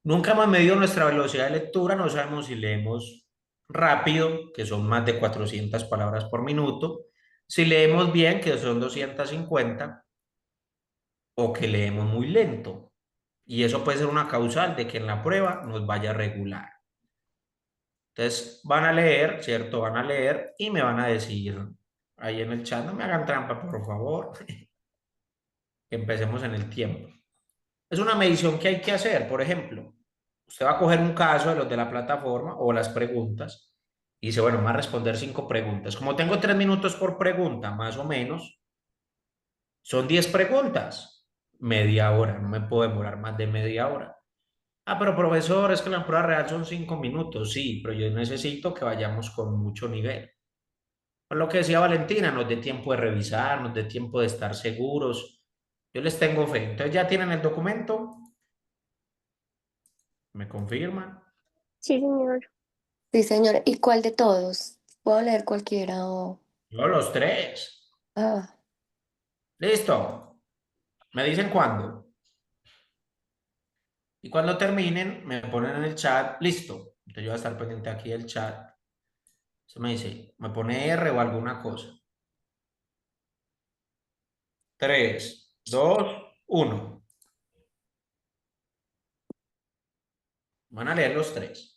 Nunca hemos medido nuestra velocidad de lectura, no sabemos si leemos rápido, que son más de 400 palabras por minuto, si leemos bien, que son 250, o que leemos muy lento. Y eso puede ser una causal de que en la prueba nos vaya regular. Entonces van a leer, ¿cierto? Van a leer y me van a decir ahí en el chat, no me hagan trampa, por favor, que empecemos en el tiempo. Es una medición que hay que hacer, por ejemplo, usted va a coger un caso de los de la plataforma o las preguntas y dice, bueno, me va a responder 5 preguntas. Como tengo 3 minutos por pregunta, más o menos, son 10 preguntas, media hora, no me puedo demorar más de media hora. Ah, pero profesor, es que la prueba real son 5 minutos, sí, pero yo necesito que vayamos con mucho nivel. Por lo que decía Valentina, nos dé tiempo de revisar, nos dé tiempo de estar seguros. Yo les tengo fe. Entonces, ¿ya tienen el documento? ¿Me confirman? Sí, señor. Sí, señora. ¿Y cuál de todos? Puedo leer cualquiera o... Yo los tres. Ah, Listo. ¿Me dicen cuándo? Y cuando terminen, me ponen en el chat, listo. Entonces yo voy a estar pendiente aquí del chat. Se me dice, me pone R o alguna cosa. 3, 2, 1. Van a leer los tres.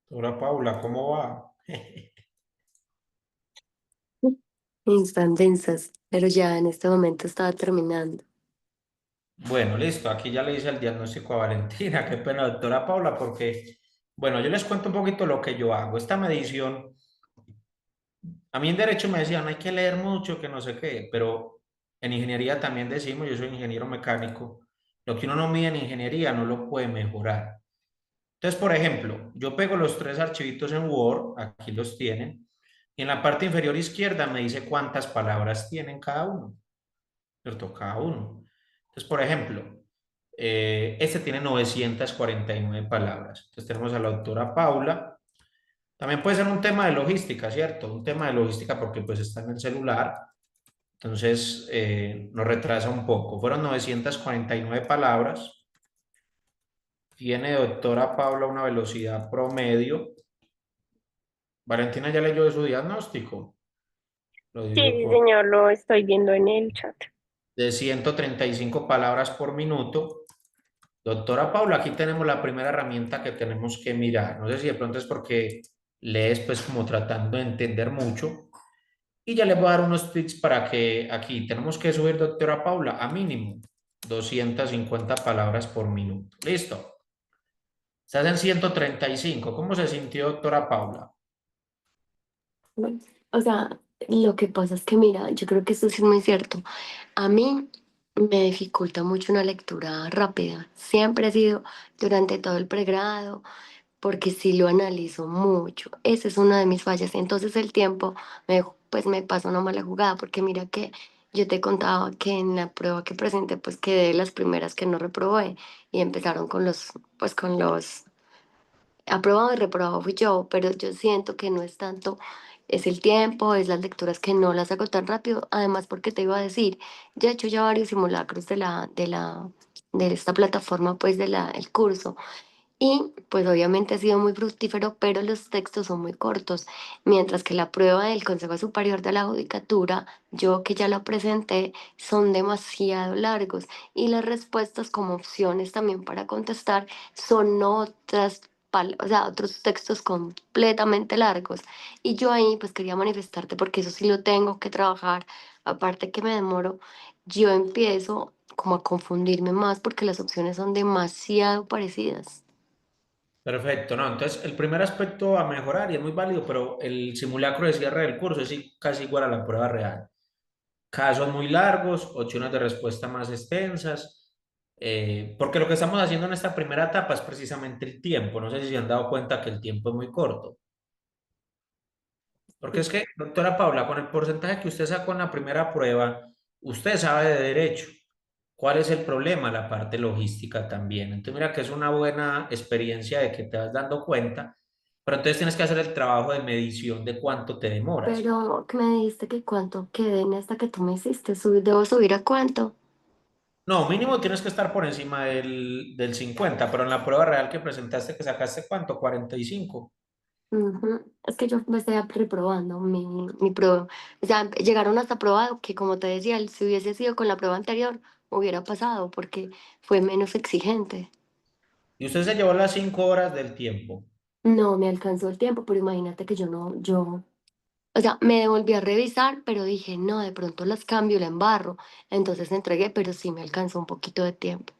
Doctora Paula, ¿cómo va? Están densas, pero ya en este momento estaba terminando. Bueno, listo, aquí ya le hice el diagnóstico a Valentina, qué pena, doctora Paula, porque, bueno, yo les cuento un poquito lo que yo hago. Esta medición, a mí en derecho me decían, hay que leer mucho, que no sé qué, pero en ingeniería también decimos, yo soy ingeniero mecánico, lo que uno no mide en ingeniería no lo puede mejorar. Entonces, por ejemplo, yo pego los tres archivitos en Word, aquí los tienen, y en la parte inferior izquierda me dice cuántas palabras tienen cada uno, ¿cierto? Cada uno. Entonces, por ejemplo, este tiene 949 palabras. Entonces tenemos a la doctora Paula. También puede ser un tema de logística, ¿cierto? Un tema de logística porque pues está en el celular. Entonces nos retrasa un poco. Fueron 949 palabras. Tiene doctora Paula una velocidad promedio. Valentina ya leyó de su diagnóstico. Lo Sí, digo sí, por señor, lo estoy viendo en el chat. de 135 palabras por minuto. Doctora Paula, aquí tenemos la primera herramienta que tenemos que mirar. No sé si de pronto es porque lees pues como tratando de entender mucho. Y ya les voy a dar unos tips para que aquí tenemos que subir, doctora Paula, a mínimo 250 palabras por minuto. Listo. Estás en 135. ¿Cómo se sintió, doctora Paula? O sea, lo que pasa es que, mira, yo creo que esto sí es muy cierto. A mí me dificulta mucho una lectura rápida. Siempre ha sido durante todo el pregrado, porque sí lo analizo mucho. Esa es una de mis fallas. Entonces el tiempo pues me pasa una mala jugada, porque mira que yo te contaba que en la prueba que presenté, pues quedé de las primeras que no reprobé y empezaron con los aprobado y reprobado fui yo, pero yo siento que no es tanto, es el tiempo, es las lecturas que no las hago tan rápido, además porque te iba a decir, ya he hecho ya varios simulacros de esta plataforma, pues el curso, y pues obviamente ha sido muy fructífero, pero los textos son muy cortos, mientras que la prueba del Consejo Superior de la Judicatura, yo que ya la presenté, son demasiado largos y las respuestas como opciones también para contestar son o sea, otros textos completamente largos. Y yo ahí pues quería manifestarte porque eso sí lo tengo que trabajar, aparte que me demoro, yo empiezo como a confundirme más porque las opciones son demasiado parecidas. Perfecto, ¿no? Entonces, el primer aspecto a mejorar, y es muy válido, pero el simulacro de cierre del curso es casi igual a la prueba real. Casos muy largos, opciones de respuesta más extensas, porque lo que estamos haciendo en esta primera etapa es precisamente el tiempo. No sé si se han dado cuenta que el tiempo es muy corto. Porque es que, doctora Paula, con el porcentaje que usted sacó en la primera prueba, usted sabe de derecho. ¿Cuál es el problema? La parte logística también. Entonces, mira que es una buena experiencia de que te vas dando cuenta, pero entonces tienes que hacer el trabajo de medición de cuánto te demoras. Pero que me dijiste que cuánto quedé en esta que tú me hiciste, ¿debo subir a cuánto? No, mínimo tienes que estar por encima del 50, pero en la prueba real que presentaste, que sacaste ¿cuánto? 45. Ujú. Es que yo me estoy reprobando mi prueba. O sea, llegaron hasta aprobado, que como te decía, si hubiese sido con la prueba anterior, hubiera pasado porque fue menos exigente. Y usted se llevó las 5 horas del tiempo. No me alcanzó el tiempo, pero imagínate que o sea, me devolví a revisar, pero dije, no, de pronto las cambio, la embarro. Entonces entregué, pero sí me alcanzó un poquito de tiempo.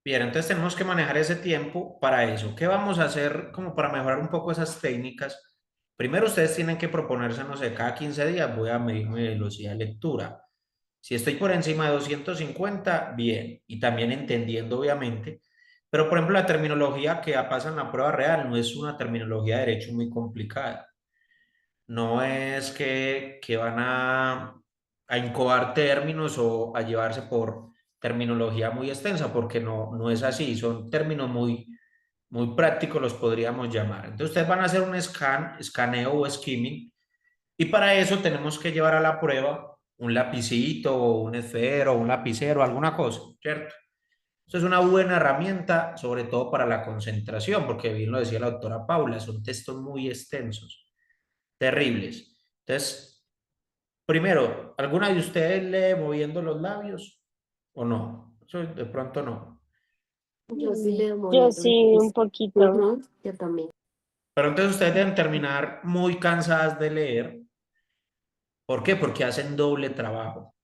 Bien, entonces tenemos que manejar ese tiempo para eso. ¿Qué vamos a hacer como para mejorar un poco esas técnicas? Primero ustedes tienen que proponerse, no sé, cada 15 días voy a medir mi velocidad de lectura. Si estoy por encima de 250, bien. Y también entendiendo, obviamente. Pero, por ejemplo, la terminología que pasa en la prueba real no es una terminología de derecho muy complicada. No es que van a incoar términos o a llevarse por terminología muy extensa, porque no es así. Son términos muy prácticos, los podríamos llamar. Entonces, ustedes van a hacer un escaneo o skimming, y para eso tenemos que llevar a la prueba un lapicito, un esfero, un lapicero, alguna cosa, ¿cierto? Eso es una buena herramienta, sobre todo para la concentración, porque bien lo decía la doctora Paula, son textos muy extensos, terribles. Entonces, primero, ¿alguna de ustedes lee moviendo los labios o no? Eso de pronto no. Yo sí leo Yo moviendo sí, los un labios. poquito. Ujú, yo también. Pero entonces ustedes deben terminar muy cansadas de leer. ¿Por qué? Porque hacen doble trabajo.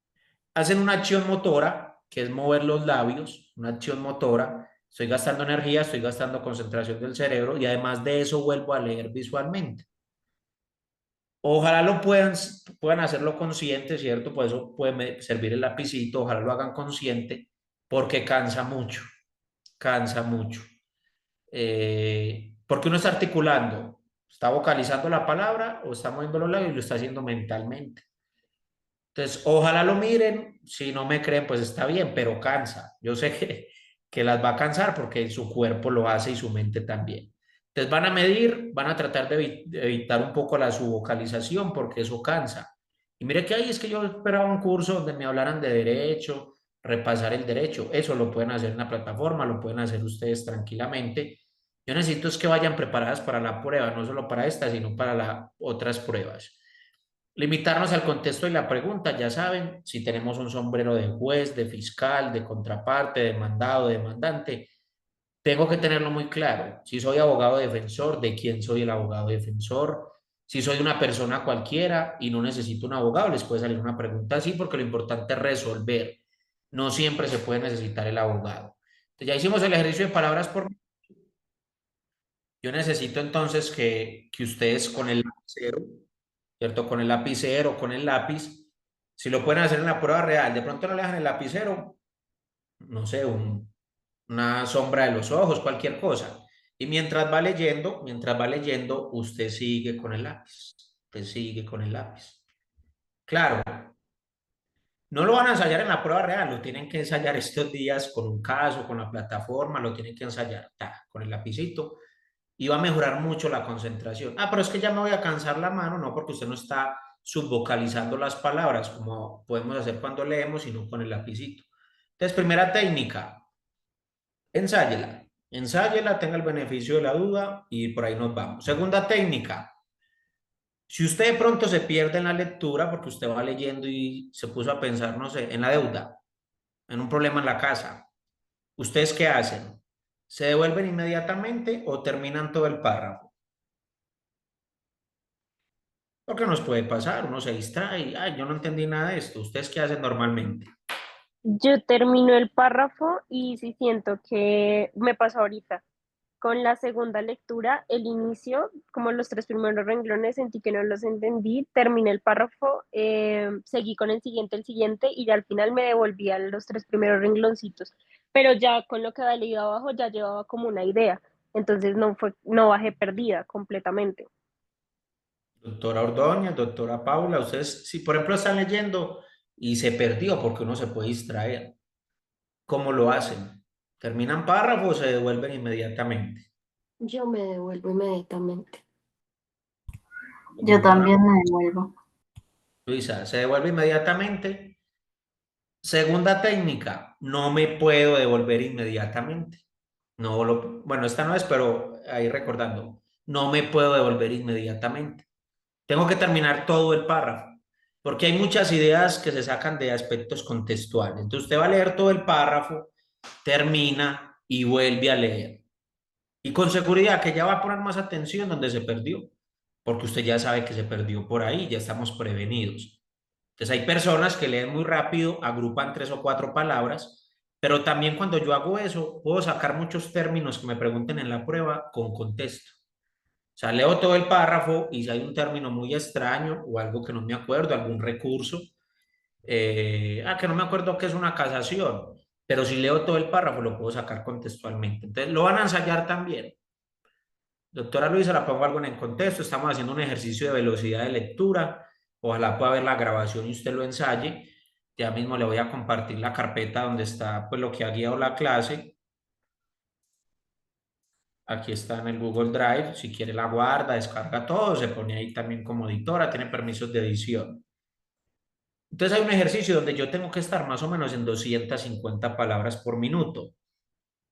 Hacen una acción motora, que es mover los labios, una acción motora. Estoy gastando energía, estoy gastando concentración del cerebro y además de eso vuelvo a leer visualmente. Ojalá puedan hacerlo consciente, ¿cierto? Por eso puede servir el lapicito, ojalá lo hagan consciente, porque cansa mucho. Porque uno está articulando, está vocalizando la palabra o está moviendo los labios y lo está haciendo mentalmente. Entonces, ojalá lo miren, si no me creen, pues está bien, pero cansa. Yo sé que las va a cansar porque su cuerpo lo hace y su mente también. Entonces van a medir, van a tratar de evitar un poco la subvocalización porque eso cansa. Y mire que ahí es que yo esperaba un curso donde me hablaran de derecho, repasar el derecho. Eso lo pueden hacer en la plataforma, lo pueden hacer ustedes tranquilamente. Yo necesito es que vayan preparadas para la prueba, no solo para esta, sino para las otras pruebas. Limitarnos al contexto y la pregunta, ya saben, si tenemos un sombrero de juez, de fiscal, de contraparte, de demandado, de demandante, tengo que tenerlo muy claro. Si soy abogado defensor, ¿de quién soy el abogado defensor? Si soy una persona cualquiera y no necesito un abogado, les puede salir una pregunta así porque lo importante es resolver. No siempre se puede necesitar el abogado. Entonces, ya hicimos el ejercicio de palabras por... Yo necesito entonces que ustedes con el lapicero, ¿cierto? Con el lapicero, con el lápiz, si lo pueden hacer en la prueba real, de pronto no le dejan el lapicero, no sé, una sombra de los ojos, cualquier cosa. Y mientras va leyendo, usted sigue con el lápiz, usted sigue con el lápiz. Claro, no lo van a ensayar en la prueba real, lo tienen que ensayar estos días con un caso, con la plataforma, lo tienen que ensayar con el lapicito y va a mejorar mucho la concentración. Ah, pero es que ya me voy a cansar la mano, no, porque usted no está subvocalizando las palabras como podemos hacer cuando leemos, sino con el lapicito. Entonces, primera técnica, ensáyela. Ensáyela, tenga el beneficio de la duda y por ahí nos vamos. Segunda técnica, si usted de pronto se pierde en la lectura porque usted va leyendo y se puso a pensar, no sé, en la deuda, en un problema en la casa, ¿ustedes qué hacen? ¿Se devuelven inmediatamente o terminan todo el párrafo? Porque nos puede pasar, uno se distrae, ay, yo no entendí nada de esto. ¿Ustedes qué hacen normalmente? Yo termino el párrafo y sí siento que me pasó ahorita. Con la segunda lectura, el inicio, como los tres primeros renglones, sentí que no los entendí, terminé el párrafo, seguí con el siguiente, y ya al final me devolví a los tres primeros rengloncitos. Pero ya con lo que había leído abajo ya llevaba como una idea, entonces no bajé perdida completamente. Doctora Ordóñez, doctora Paula, ustedes, si por ejemplo están leyendo y se perdió porque uno se puede distraer, ¿cómo lo hacen? ¿Terminan párrafos o se devuelven inmediatamente? Yo me devuelvo inmediatamente. Yo Doctora también me devuelvo. Luisa, se devuelve inmediatamente. Segunda técnica, no me puedo devolver inmediatamente. Bueno, esta no es, pero ahí recordando, no me puedo devolver inmediatamente. Tengo que terminar todo el párrafo, porque hay muchas ideas que se sacan de aspectos contextuales. Entonces usted va a leer todo el párrafo, termina y vuelve a leer. Y con seguridad que ya va a poner más atención donde se perdió, porque usted ya sabe que se perdió por ahí, ya estamos prevenidos. Entonces hay personas que leen muy rápido, agrupan tres o cuatro palabras, pero también cuando yo hago eso, puedo sacar muchos términos que me pregunten en la prueba con contexto. O sea, leo todo el párrafo y si hay un término muy extraño o algo que no me acuerdo, algún recurso, que no me acuerdo qué es una casación, pero si leo todo el párrafo lo puedo sacar contextualmente. Entonces, lo van a ensayar también. Doctora Luisa, la pongo algo en el contexto, estamos haciendo un ejercicio de velocidad de lectura, ojalá pueda ver la grabación y usted lo ensaye. Ya mismo le voy a compartir la carpeta donde está pues lo que ha guiado la clase. Aquí está en el Google Drive. Si quiere la guarda, descarga todo, se pone ahí también como editora, tiene permisos de edición. Entonces hay un ejercicio donde yo tengo que estar más o menos en 250 palabras por minuto.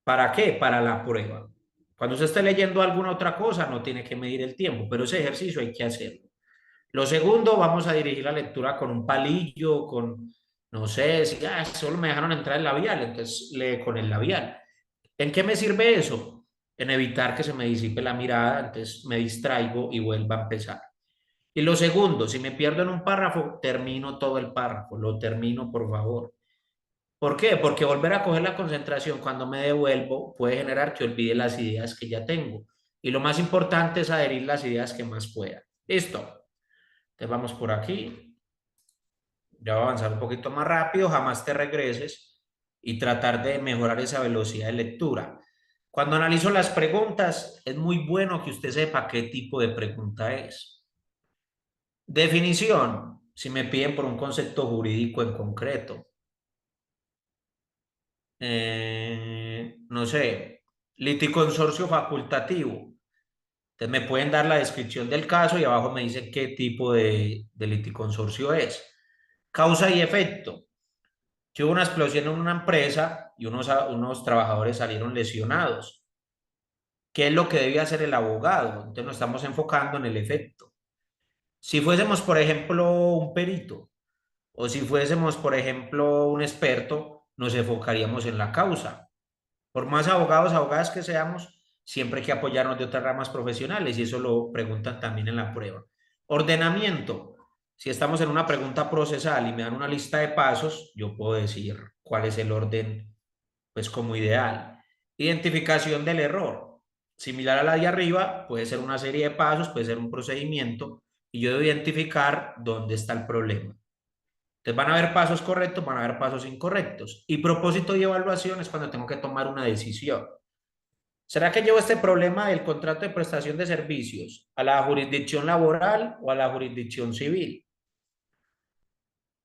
¿Para qué? Para la prueba. Cuando usted esté leyendo alguna otra cosa, no tiene que medir el tiempo, pero ese ejercicio hay que hacerlo. Lo segundo, vamos a dirigir la lectura con un palillo, no sé, si solo me dejaron entrar el labial, entonces lee con el labial. ¿En qué me sirve eso? en evitar que se me disipe la mirada, entonces me distraigo y vuelvo a empezar. Y lo segundo, si me pierdo en un párrafo, termino todo el párrafo, lo termino, por favor. ¿Por qué? Porque volver a coger la concentración cuando me devuelvo puede generar que olvide las ideas que ya tengo. Y lo más importante es adherir las ideas que más pueda. Listo. Entonces vamos por aquí. Ya voy a avanzar un poquito más rápido, jamás te regreses y tratar de mejorar esa velocidad de lectura. Cuando analizo las preguntas, es muy bueno que usted sepa qué tipo de pregunta es. Definición, si me piden por un concepto jurídico en concreto. No sé, liticonsorcio facultativo. Entonces me pueden dar la descripción del caso y abajo me dicen qué tipo de liticonsorcio es. Causa y efecto. Que hubo una explosión en una empresa y unos trabajadores salieron lesionados. ¿Qué es lo que debe hacer el abogado? Entonces nos estamos enfocando en el efecto. Si fuésemos, por ejemplo, un perito o si fuésemos, por ejemplo, un experto, nos enfocaríamos en la causa. Por más abogados, abogadas que seamos, siempre hay que apoyarnos de otras ramas profesionales y eso lo preguntan también en la prueba. Ordenamiento. Si estamos en una pregunta procesal y me dan una lista de pasos, yo puedo decir cuál es el orden, pues como ideal. Identificación del error. Similar a la de arriba, puede ser una serie de pasos, puede ser un procedimiento y yo debo identificar dónde está el problema. Entonces van a haber pasos correctos, van a haber pasos incorrectos. Y propósito y evaluación es cuando tengo que tomar una decisión. ¿Será que llevo este problema del contrato de prestación de servicios a la jurisdicción laboral o a la jurisdicción civil?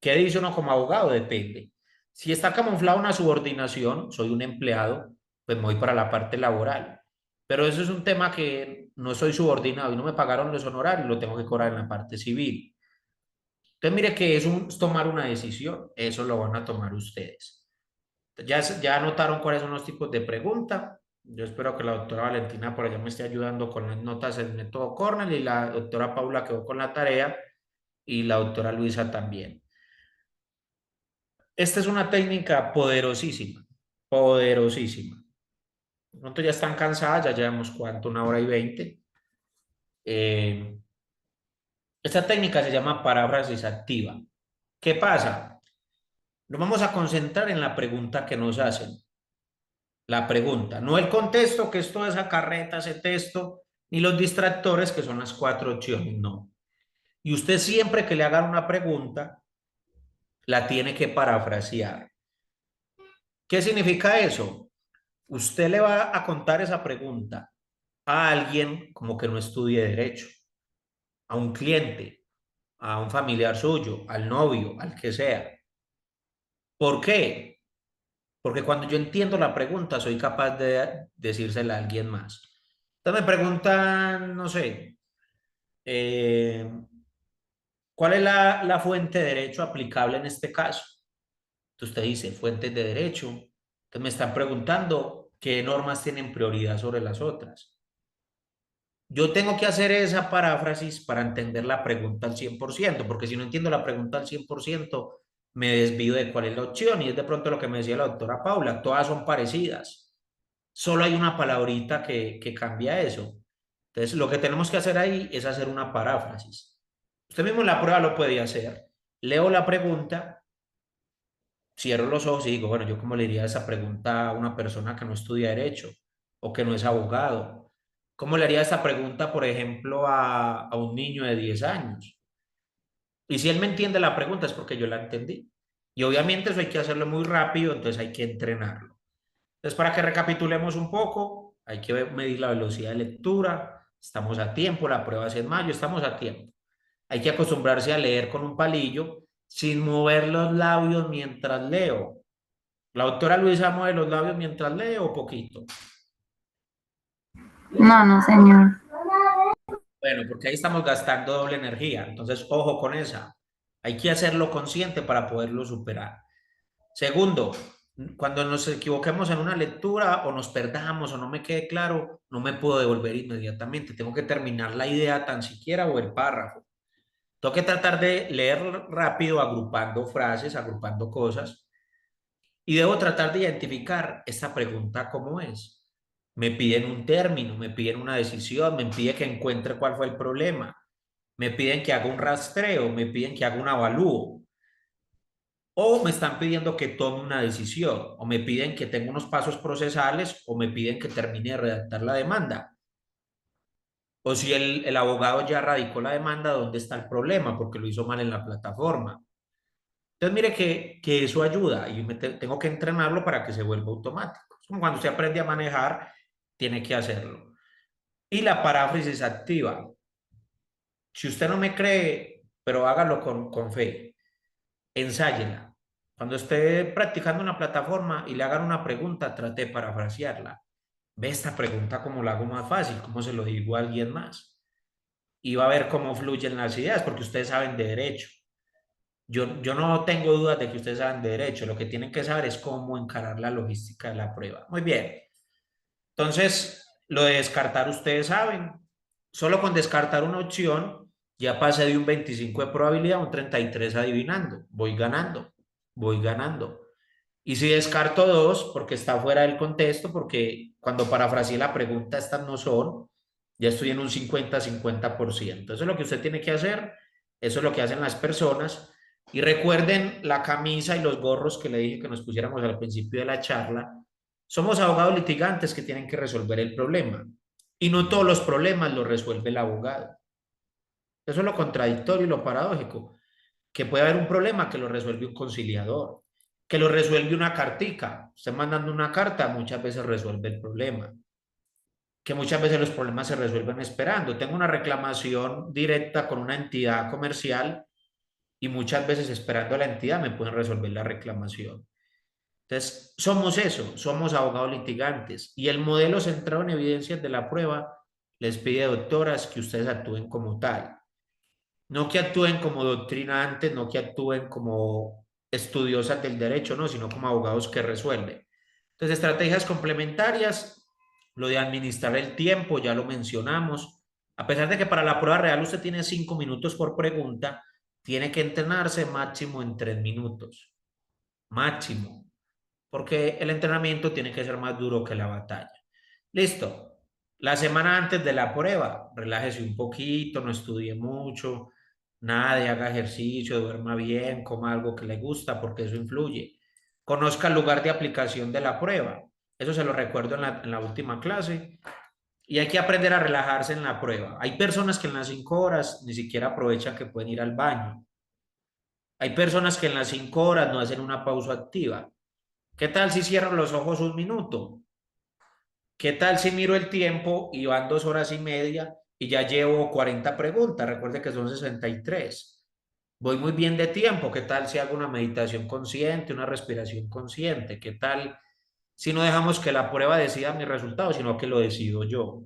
¿Qué dice uno como abogado? Depende. Si está camuflada una subordinación, soy un empleado, pues me voy para la parte laboral. Pero eso es un tema que no soy subordinado y no me pagaron los honorarios, lo tengo que cobrar en la parte civil. Entonces, mire que es tomar una decisión, eso lo van a tomar ustedes. Ya anotaron cuáles son los tipos de pregunta. Yo espero que la doctora Valentina por allá me esté ayudando con las notas del método Cornell y la doctora Paula quedó con la tarea y la doctora Luisa también. Esta es una técnica poderosísima, poderosísima. De pronto ya están cansadas, ya llevamos cuánto, 1 hora y 20. Esta técnica se llama paráfrasis activa. ¿Qué pasa? Nos vamos a concentrar en la pregunta que nos hacen. La pregunta, no el contexto, que es toda esa carreta, ese texto, ni los distractores, que son las 4 opciones, no. Y usted siempre que le hagan una pregunta, la tiene que parafrasear. ¿Qué significa eso? Usted le va a contar esa pregunta a alguien como que no estudie derecho, a un cliente, a un familiar suyo, al novio, al que sea. ¿Por qué? Porque cuando yo entiendo la pregunta, soy capaz de decírsela a alguien más. Entonces me preguntan, no sé, ¿cuál es la fuente de derecho aplicable en este caso? Entonces usted dice, fuentes de derecho. Entonces me están preguntando qué normas tienen prioridad sobre las otras. Yo tengo que hacer esa paráfrasis para entender la pregunta al 100%, porque si no entiendo la pregunta al 100%, me desvío de cuál es la opción. Y es de pronto lo que me decía la doctora Paula, todas son parecidas. Solo hay una palabrita que cambia eso. Entonces, lo que tenemos que hacer ahí es hacer una paráfrasis. Usted mismo en la prueba lo puede hacer. Leo la pregunta, cierro los ojos y digo, bueno, yo cómo le diría esa pregunta a una persona que no estudia derecho o que no es abogado. ¿Cómo le haría esa pregunta, por ejemplo, a un niño de 10 años? Y si él me entiende la pregunta es porque yo la entendí. Y obviamente eso hay que hacerlo muy rápido, entonces hay que entrenarlo. Entonces, para que recapitulemos un poco, hay que medir la velocidad de lectura. Estamos a tiempo, la prueba es en mayo, estamos a tiempo. Hay que acostumbrarse a leer con un palillo sin mover los labios mientras leo. ¿La doctora Luisa mueve los labios mientras lee o poquito? No, no, señor. Bueno, porque ahí estamos gastando doble energía. Entonces, ojo con esa. Hay que hacerlo consciente para poderlo superar. Segundo, cuando nos equivoquemos en una lectura o nos perdamos o no me quede claro, no me puedo devolver inmediatamente. Tengo que terminar la idea tan siquiera o el párrafo. Tengo que tratar de leer rápido, agrupando frases, agrupando cosas. Y debo tratar de identificar esta pregunta cómo es. Me piden un término, me piden una decisión, me piden que encuentre cuál fue el problema, me piden que haga un rastreo, me piden que haga un avalúo, o me están pidiendo que tome una decisión, o me piden que tenga unos pasos procesales, o me piden que termine de redactar la demanda. O si el abogado ya radicó la demanda, ¿dónde está el problema? Porque lo hizo mal en la plataforma. Entonces, mire que eso ayuda y tengo que entrenarlo para que se vuelva automático. Es como cuando usted aprende a manejar, tiene que hacerlo. Y la paráfrasis activa. Si usted no me cree, pero hágalo con fe, ensáyela. Cuando esté practicando una plataforma y le hagan una pregunta, trate de parafrasearla. Ve esta pregunta como la hago más fácil, cómo se lo digo a alguien más. Y va a ver cómo fluyen las ideas, porque ustedes saben de derecho. Yo no tengo dudas de que ustedes saben de derecho. Lo que tienen que saber es cómo encarar la logística de la prueba. Muy bien. Entonces, lo de descartar, ustedes saben. Solo con descartar una opción, ya pasé de un 25 de probabilidad a un 33 adivinando. Voy ganando, voy ganando. Y si descarto dos, porque está fuera del contexto, porque cuando parafraseé la pregunta, estas no son, ya estoy en un 50-50%. Eso es lo que usted tiene que hacer, eso es lo que hacen las personas. Y recuerden la camisa y los gorros que le dije que nos pusiéramos al principio de la charla. Somos abogados litigantes que tienen que resolver el problema. Y no todos los problemas los resuelve el abogado. Eso es lo contradictorio y lo paradójico, que puede haber un problema que lo resuelve un conciliador, que lo resuelve una cartica. Usted mandando una carta muchas veces resuelve el problema, que muchas veces los problemas se resuelven esperando. Tengo una reclamación directa con una entidad comercial y muchas veces esperando a la entidad me pueden resolver la reclamación. Entonces, somos eso, somos abogados litigantes y el modelo centrado en evidencias de la prueba les pide, doctoras, que ustedes actúen como tal. No que actúen como doctrinantes, no que actúen como estudiosas del derecho, no, sino como abogados que resuelven. Entonces, estrategias complementarias, lo de administrar el tiempo, ya lo mencionamos. A pesar de que para la prueba real usted tiene 5 minutos por pregunta, tiene que entrenarse máximo en 3 minutos. Máximo. Porque el entrenamiento tiene que ser más duro que la batalla. Listo. La semana antes de la prueba, relájese un poquito, no estudie mucho, nada de haga ejercicio, duerma bien, coma algo que le gusta, porque eso influye. Conozca el lugar de aplicación de la prueba. Eso se lo recuerdo en la última clase. Y hay que aprender a relajarse en la prueba. Hay personas que en las 5 horas ni siquiera aprovechan que pueden ir al baño. Hay personas que en las 5 horas no hacen una pausa activa. ¿Qué tal si cierro los ojos un minuto? ¿Qué tal si miro el tiempo y van 2 horas y media y ya llevo 40 preguntas? Recuerde que son 63. Voy muy bien de tiempo. ¿Qué tal si hago una meditación consciente, una respiración consciente? ¿Qué tal si no dejamos que la prueba decida mi resultado, sino que lo decido yo?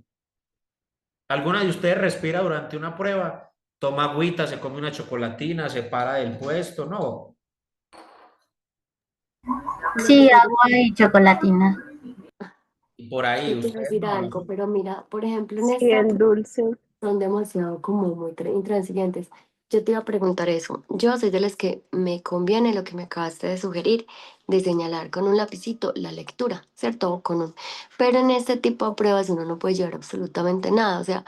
¿Alguna de ustedes respira durante una prueba? Toma agüita, se come una chocolatina, se para del puesto, no. Sí, agua y chocolatina. Y por ahí Yo te iba a ustedes decir no. algo, pero mira, por ejemplo, en Sí, esta el dulce. son demasiado como muy intransigentes. Yo te iba a preguntar eso. Yo soy de las que me conviene lo que me acabaste de sugerir, de señalar con un lapicito la lectura, ¿cierto? O con un... Pero en este tipo de pruebas uno no puede llevar absolutamente nada. O sea,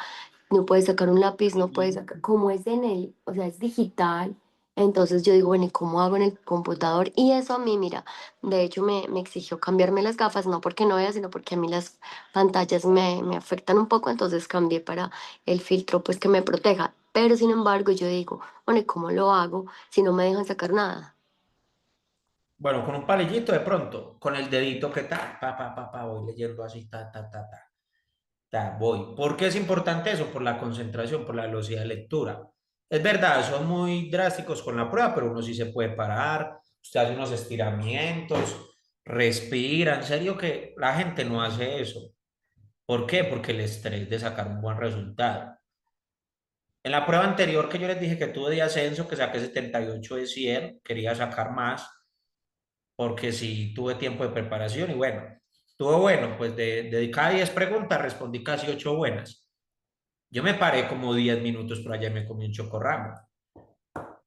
no puedes sacar un lápiz, no puedes sacar, como es en el, o sea, es digital. Entonces yo digo, bueno, ¿y cómo hago en el computador? Y eso a mí, mira, de hecho me exigió cambiarme las gafas, no porque no vea, sino porque a mí las pantallas me afectan un poco, entonces cambié para el filtro, pues que me proteja. Pero sin embargo, yo digo, bueno, ¿y cómo lo hago si no me dejan sacar nada? Bueno, con un palillito de pronto, con el dedito que voy leyendo así, voy. ¿Por qué es importante eso? Por la concentración, por la velocidad de lectura. Es verdad, son muy drásticos con la prueba, pero uno sí se puede parar, usted hace unos estiramientos, respira, en serio que la gente no hace eso. ¿Por qué? Porque el estrés de sacar un buen resultado. En la prueba anterior que yo les dije que tuve de ascenso, que saqué 78 de 100, quería sacar más, porque sí tuve tiempo de preparación y bueno, estuvo bueno, pues de cada 10 preguntas respondí casi 8 buenas. Yo me paré como 10 minutos por allá y me comí un chocorramo.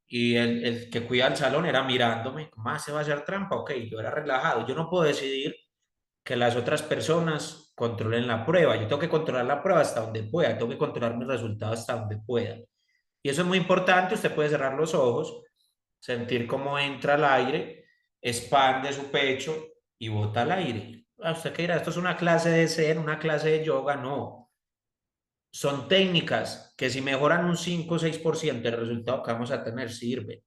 Y el que cuida el salón era mirándome, ¿cómo se va a hacer trampa? Ok, yo era relajado. Yo no puedo decidir que las otras personas controlen la prueba. Yo tengo que controlar la prueba hasta donde pueda, tengo que controlar mis resultados hasta donde pueda. Y eso es muy importante. Usted puede cerrar los ojos, sentir cómo entra el aire, expande su pecho y bota el aire. ¿Usted qué dirá? ¿Esto es una clase de Zen, una clase de yoga? No. Son técnicas que si mejoran un 5 o 6% el resultado que vamos a tener sirve.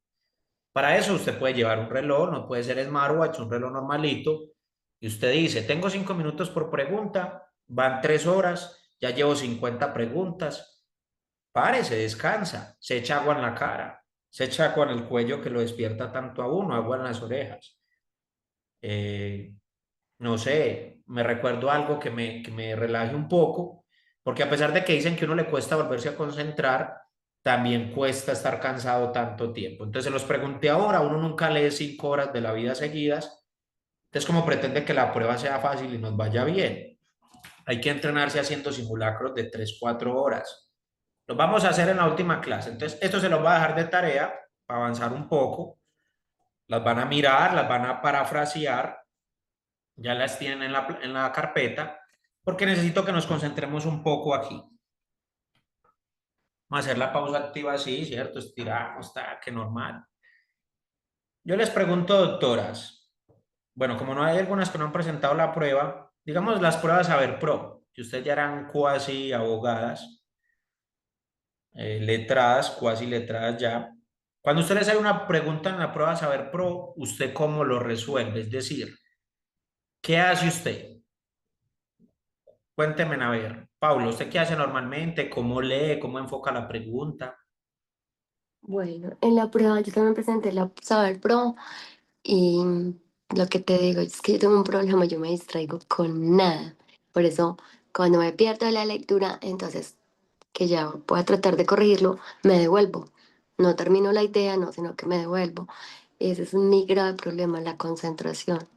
Para eso usted puede llevar un reloj, no puede ser smartwatch, un reloj normalito, y usted dice, tengo 5 minutos por pregunta, van 3 horas, ya llevo 50 preguntas, párese, descansa, se echa agua en la cara, se echa agua en el cuello que lo despierta tanto a uno, agua en las orejas. Eh, no sé, me recuerdo algo que me relaje un poco, porque a pesar de que dicen que uno le cuesta volverse a concentrar, también cuesta estar cansado tanto tiempo. Entonces, se los pregunté ahora, uno nunca lee 5 horas de la vida seguidas, entonces, ¿cómo pretende que la prueba sea fácil y nos vaya bien? Hay que entrenarse haciendo simulacros de 3 4 horas. Los vamos a hacer en la última clase. Entonces, esto se los va a dejar de tarea para avanzar un poco. Las van a mirar, las van a parafrasear, ya las tienen en la carpeta, porque necesito que nos concentremos un poco aquí. Vamos a hacer la pausa activa así, ¿cierto? Estiramos, está, que normal. Yo les pregunto, doctoras, bueno, como no hay algunas que no han presentado la prueba, digamos las pruebas Saber Pro, que ustedes ya eran cuasi abogadas, letradas, cuasi letradas ya. Cuando usted les hace una pregunta en la prueba Saber Pro, ¿usted cómo lo resuelve? Es decir, ¿qué hace usted? Cuénteme a ver. Pablo, ¿usted qué hace normalmente? ¿Cómo lee? ¿Cómo enfoca la pregunta? Bueno, en la prueba yo también presenté la Saber Pro y lo que te digo es que yo tengo un problema, yo me distraigo con nada. Por eso, cuando me pierdo la lectura, entonces que ya voy a tratar de corregirlo, me devuelvo. No termino la idea, no, sino que me devuelvo. Ese es mi grave problema, la concentración.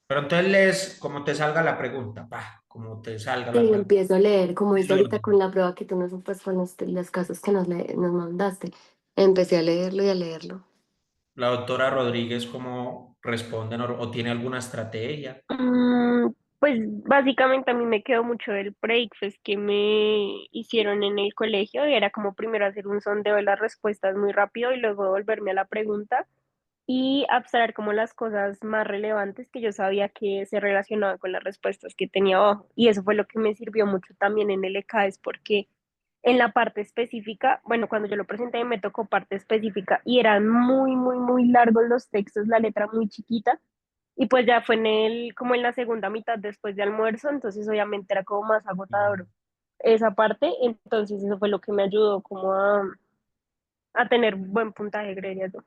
Pero entonces lees como te salga la pregunta, pa, como te salga la Sí, pregunta. empiezo a leer, como hice El ahorita con orden. la prueba que tú nos supas con los casos que nos mandaste. Empecé a leerlo y a leerlo. La doctora Rodríguez, ¿cómo responde o tiene alguna estrategia? Mm, pues básicamente a mí me quedó mucho del breakfast que me hicieron en el colegio y era como primero hacer un sondeo de las respuestas muy rápido y luego volverme a la pregunta y abstraer como las cosas más relevantes que yo sabía que se relacionaban con las respuestas que tenía abajo. Y eso fue lo que me sirvió mucho también en el ECAES porque en la parte específica, bueno, cuando yo lo presenté me tocó parte específica y eran muy, muy, muy largos los textos, la letra muy chiquita. Y pues ya fue como en la segunda mitad después de almuerzo, entonces obviamente era como más agotador esa parte, entonces eso fue lo que me ayudó como a tener buen puntaje, creería yo.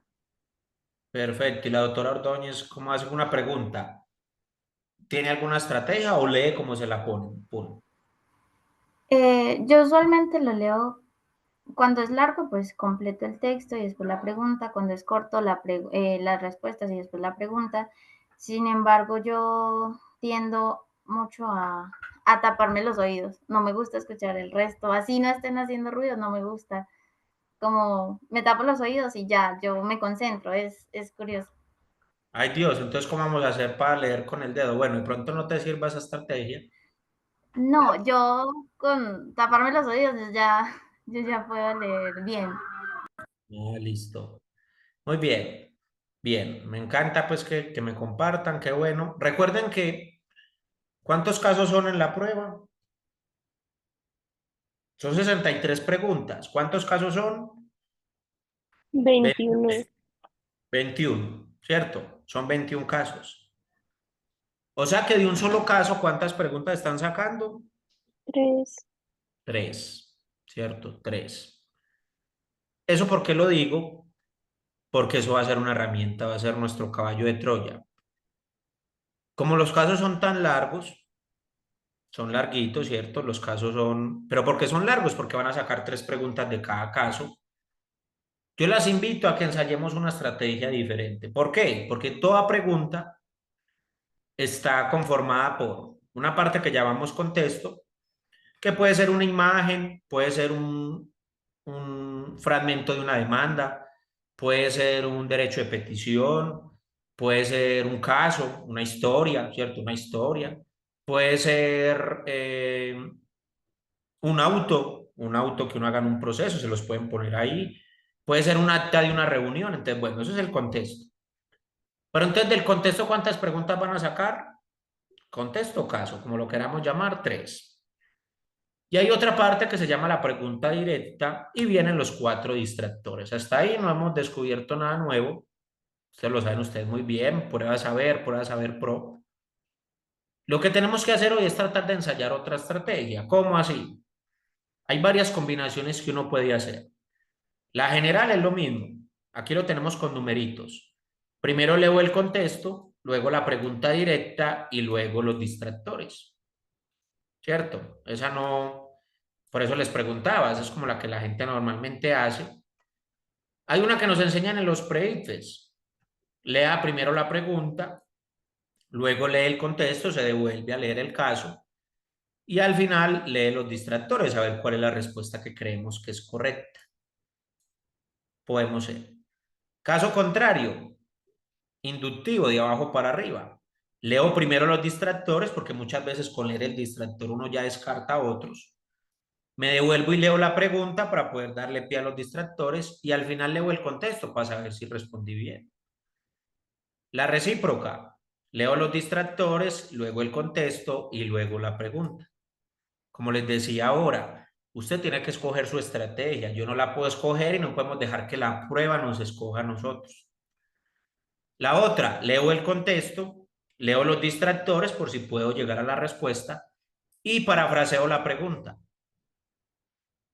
Perfecto. ¿Y la doctora Ordóñez, cómo hace una pregunta? ¿Tiene alguna estrategia o lee como se la ponen? Pum. Yo usualmente lo leo cuando es largo, pues completo el texto y después la pregunta. Cuando es corto, las respuestas y después la pregunta. Sin embargo, yo tiendo mucho a taparme los oídos. No me gusta escuchar el resto. Así no estén haciendo ruido, no me gusta. Como me tapo los oídos y ya, yo me concentro. Es curioso. Ay Dios, entonces ¿cómo vamos a hacer para leer con el dedo? Bueno, de pronto no te sirva esa estrategia. No, yo con taparme los oídos yo ya puedo leer bien. Ah, listo. Muy bien. Bien, me encanta pues que me compartan, qué bueno. Recuerden que, ¿cuántos casos son en la prueba? Son 63 preguntas. ¿Cuántos casos son? 21, 21, ¿cierto? Son 21 casos. O sea que de un solo caso, ¿cuántas preguntas están sacando? 3. Tres, ¿cierto? Tres. ¿Eso por qué lo digo? Porque eso va a ser una herramienta, va a ser nuestro caballo de Troya. Como los casos son tan largos, son larguitos, ¿cierto? Los casos son... ¿Pero por qué son largos? Porque van a sacar 3 preguntas de cada caso. Yo las invito a que ensayemos una estrategia diferente. ¿Por qué? Porque toda pregunta está conformada por una parte que llamamos contexto, que puede ser una imagen, puede ser un fragmento de una demanda, puede ser un derecho de petición, puede ser un caso, una historia, ¿cierto? Una historia. puede ser un auto que uno haga en un proceso, se los pueden poner ahí. Puede ser un acta de una reunión. Entonces, bueno, eso es el contexto. Pero entonces, del contexto, ¿cuántas preguntas van a sacar? Contexto o caso, como lo queramos llamar, 3. Y hay otra parte que se llama la pregunta directa y vienen los 4 distractores. Hasta ahí no hemos descubierto nada nuevo. Ustedes lo saben ustedes muy bien, prueba saber pro. Lo que tenemos que hacer hoy es tratar de ensayar otra estrategia. ¿Cómo así? Hay varias combinaciones que uno puede hacer. La general es lo mismo. Aquí lo tenemos con numeritos. Primero leo el contexto, luego la pregunta directa y luego los distractores. ¿Cierto? Esa no, por eso les preguntaba, esa es como la que la gente normalmente hace. Hay una que nos enseñan en los pre-IFES. Lea primero la pregunta, luego lee el contexto, se devuelve a leer el caso y al final lee los distractores a ver cuál es la respuesta que creemos que es correcta. Podemos ser. Caso contrario, inductivo, de abajo para arriba. Leo primero los distractores porque muchas veces con leer el distractor uno ya descarta a otros. Me devuelvo y leo la pregunta para poder darle pie a los distractores y al final leo el contexto para saber si respondí bien. La recíproca. Leo los distractores, luego el contexto y luego la pregunta. Como les decía ahora, usted tiene que escoger su estrategia. Yo no la puedo escoger y no podemos dejar que la prueba nos escoja a nosotros. La otra, leo el contexto, leo los distractores por si puedo llegar a la respuesta y parafraseo la pregunta.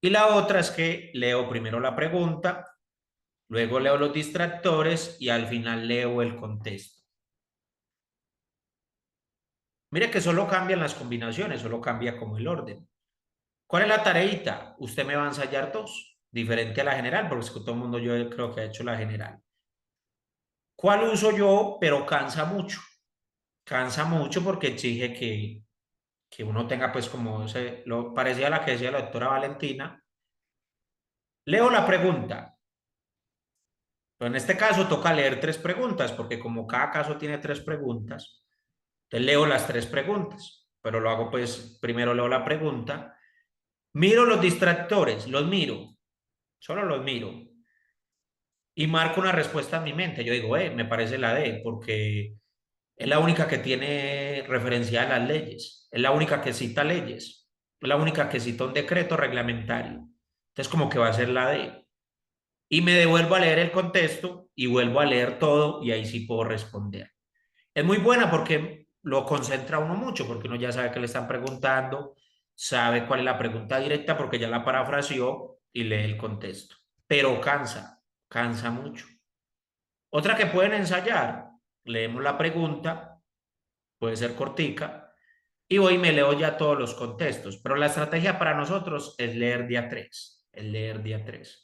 Y la otra es que leo primero la pregunta, luego leo los distractores y al final leo el contexto. Mire que solo cambian las combinaciones, solo cambia como el orden. ¿Cuál es la tareita? Usted me va a ensayar 2, diferente a la general, porque es que todo el mundo yo creo que ha hecho la general. ¿Cuál uso yo? Pero cansa mucho. Cansa mucho porque exige que uno tenga pues como lo parecía a la que decía la doctora Valentina. Leo la pregunta. Pero en este caso toca leer 3 preguntas, porque como cada caso tiene 3 preguntas, entonces leo las 3 preguntas, pero lo hago pues, primero leo la pregunta, miro los distractores, los miro, solo los miro, y marco una respuesta en mi mente. Yo digo, me parece la D, porque es la única que tiene referencia a las leyes, es la única que cita leyes, es la única que cita un decreto reglamentario. Entonces como que va a ser la D. Y me devuelvo a leer el contexto y vuelvo a leer todo y ahí sí puedo responder. Es muy buena porque lo concentra uno mucho, porque uno ya sabe que le están preguntando, sabe cuál es la pregunta directa porque ya la parafraseó y lee el contexto. Pero cansa mucho. Otra que pueden ensayar, leemos la pregunta, puede ser cortica, y voy y me leo ya todos los contextos. Pero la estrategia para nosotros es leer día 3, el leer día 3.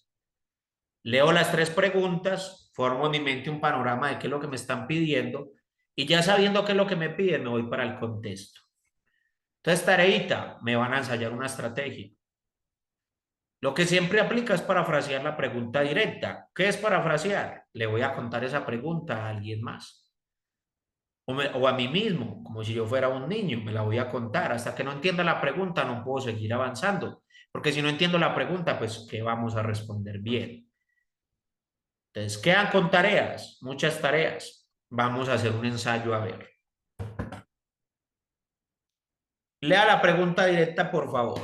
Leo las 3 preguntas, formo en mi mente un panorama de qué es lo que me están pidiendo y ya sabiendo qué es lo que me piden, me voy para el contexto. Entonces, tareita, me van a ensayar una estrategia. Lo que siempre aplica es parafrasear la pregunta directa. ¿Qué es parafrasear? Le voy a contar esa pregunta a alguien más. O a mí mismo, como si yo fuera un niño, me la voy a contar. Hasta que no entienda la pregunta, no puedo seguir avanzando. Porque si no entiendo la pregunta, pues, ¿qué vamos a responder bien? Entonces, quedan con tareas, muchas tareas. Vamos a hacer un ensayo a ver. Lea la pregunta directa, por favor.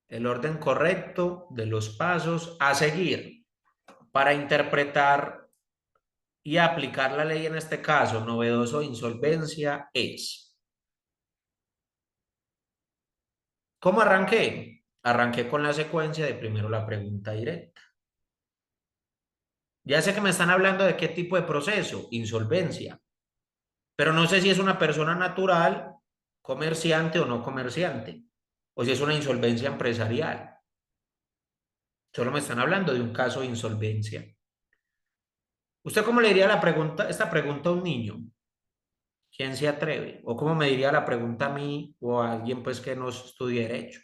El orden correcto de los pasos a seguir para interpretar y aplicar la ley en este caso, novedoso insolvencia, es. ¿Cómo arranqué? Arranqué con la secuencia de primero la pregunta directa. Ya sé que me están hablando de qué tipo de proceso, insolvencia, pero no sé si es una persona natural, comerciante o no comerciante, o si es una insolvencia empresarial. Solo me están hablando de un caso de insolvencia. ¿Usted cómo le diría esta pregunta a un niño? ¿Quién se atreve? ¿O cómo me diría la pregunta a mí o a alguien pues que no estudie derecho?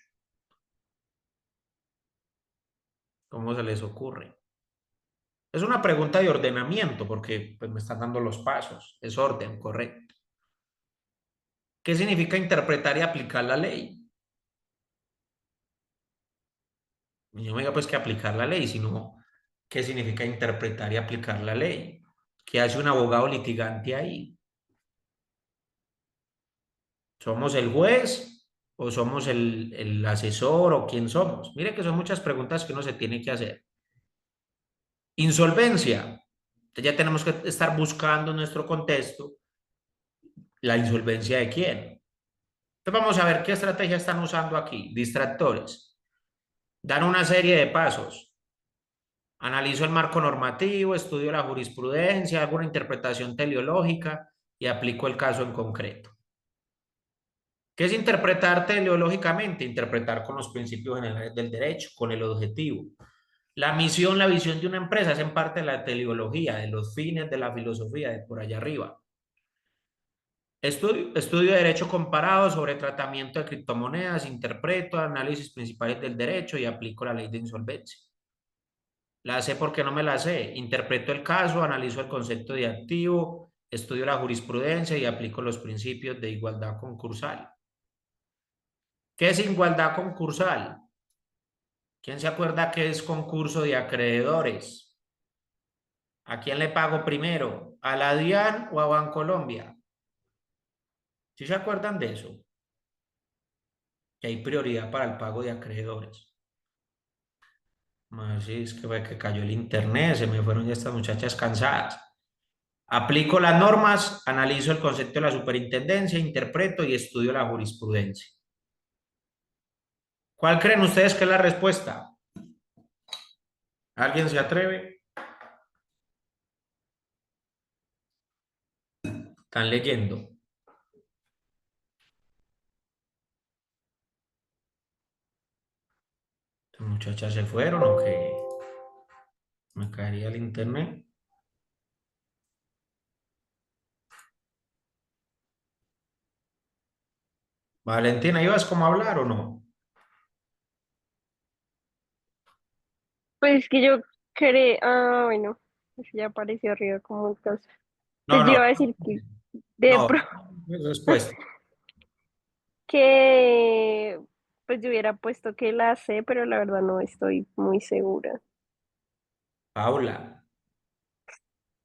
¿Cómo se les ocurre? Es una pregunta de ordenamiento porque pues, me están dando los pasos. Es orden, correcto. ¿Qué significa interpretar y aplicar la ley? Y no me diga pues que aplicar la ley, sino qué significa interpretar y aplicar la ley. ¿Qué hace un abogado litigante ahí? ¿Somos el juez o somos el asesor o quién somos? Mire que son muchas preguntas que uno se tiene que hacer. Insolvencia. Ya tenemos que estar buscando en nuestro contexto la insolvencia de quién. Entonces vamos a ver qué estrategia están usando aquí. Distractores. Dan una serie de pasos. Analizo el marco normativo, estudio la jurisprudencia, hago una interpretación teleológica y aplico el caso en concreto. ¿Qué es interpretar teleológicamente? Interpretar con los principios generales del derecho, con el objetivo. La misión, la visión de una empresa hacen parte de la teleología, de los fines, de la filosofía, de por allá arriba. Estudio de derecho comparado sobre tratamiento de criptomonedas, interpreto análisis principales del derecho y aplico la ley de insolvencia. La sé porque no me la sé. Interpreto el caso, analizo el concepto de activo, estudio la jurisprudencia y aplico los principios de igualdad concursal. ¿Qué es igualdad concursal? ¿Quién se acuerda qué es concurso de acreedores? ¿A quién le pago primero? ¿A la DIAN o a Bancolombia? ¿Sí se acuerdan de eso? Que hay prioridad para el pago de acreedores. Así es que fue que cayó el internet, se me fueron ya estas muchachas cansadas. Aplico las normas, analizo el concepto de la superintendencia, interpreto y estudio la jurisprudencia. ¿Cuál creen ustedes que es la respuesta? ¿Alguien se atreve? ¿Están leyendo? ¿Las muchachas se fueron o qué? Me caería el internet. Valentina, ¿ibas como a hablar o no? Pues que yo creo, bueno, pues ya apareció arriba como un caso. No, Pues yo no, iba a decir que de no. pro Respuesta. que pues yo hubiera puesto que la sé, pero la verdad no estoy muy segura. Paula,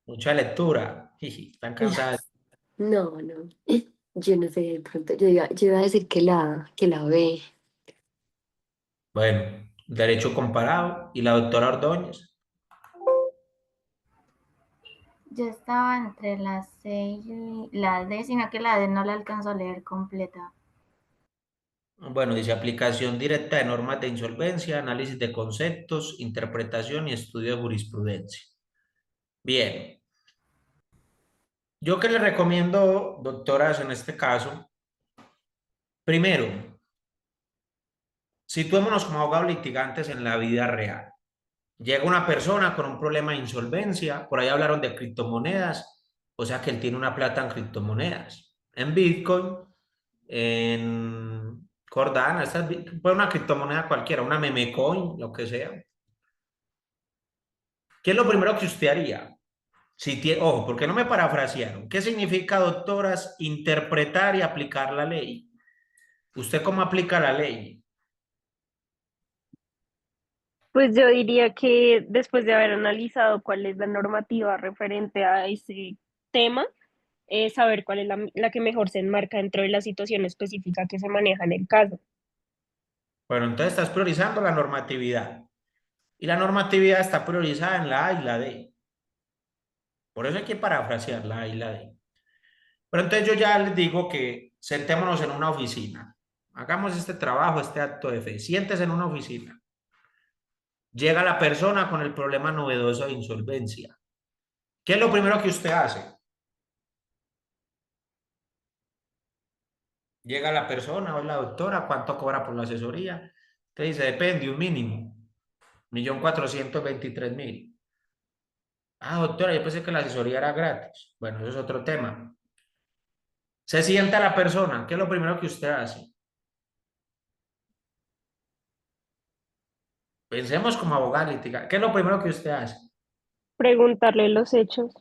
mucha lectura. Están cansadas. No, no. Yo no sé, de pronto, yo iba a decir que la B. Bueno, derecho comparado. ¿Y la doctora Ordóñez? Yo estaba entre la C y la D, sino que la D no la alcanzo a leer completa. Bueno, dice aplicación directa de normas de insolvencia, análisis de conceptos, interpretación y estudio de jurisprudencia. Bien. Yo que les recomiendo, doctoras, en este caso, primero, situémonos como abogados litigantes en la vida real. Llega una persona con un problema de insolvencia, por ahí hablaron de criptomonedas, o sea que él tiene una plata en criptomonedas, en Bitcoin, en Cardano, pues una criptomoneda cualquiera, una meme coin, lo que sea. ¿Qué es lo primero que usted haría? Si tiene, ojo, porque no me parafrasearon. ¿Qué significa, doctoras, interpretar y aplicar la ley? ¿Usted cómo aplica la ley? Pues yo diría que después de haber analizado cuál es la normativa referente a ese tema, saber cuál es la que mejor se enmarca dentro de la situación específica que se maneja en el caso. Bueno, entonces estás priorizando la normatividad. Y la normatividad está priorizada en la A y la D. Por eso hay que parafrasear la A y la D. Pero entonces yo ya les digo que sentémonos en una oficina. Hagamos este trabajo, este acto de fe. Siéntese en una oficina. Llega la persona con el problema novedoso de insolvencia. ¿Qué es lo primero que usted hace? Llega la persona, hola doctora, ¿cuánto cobra por la asesoría? Usted dice, depende, un mínimo. 1.423.000. Ah, doctora, yo pensé que la asesoría era gratis. Bueno, eso es otro tema. Se sienta la persona, ¿qué es lo primero que usted hace? Pensemos como abogado litigante. ¿Qué es lo primero que usted hace? Preguntarle los hechos.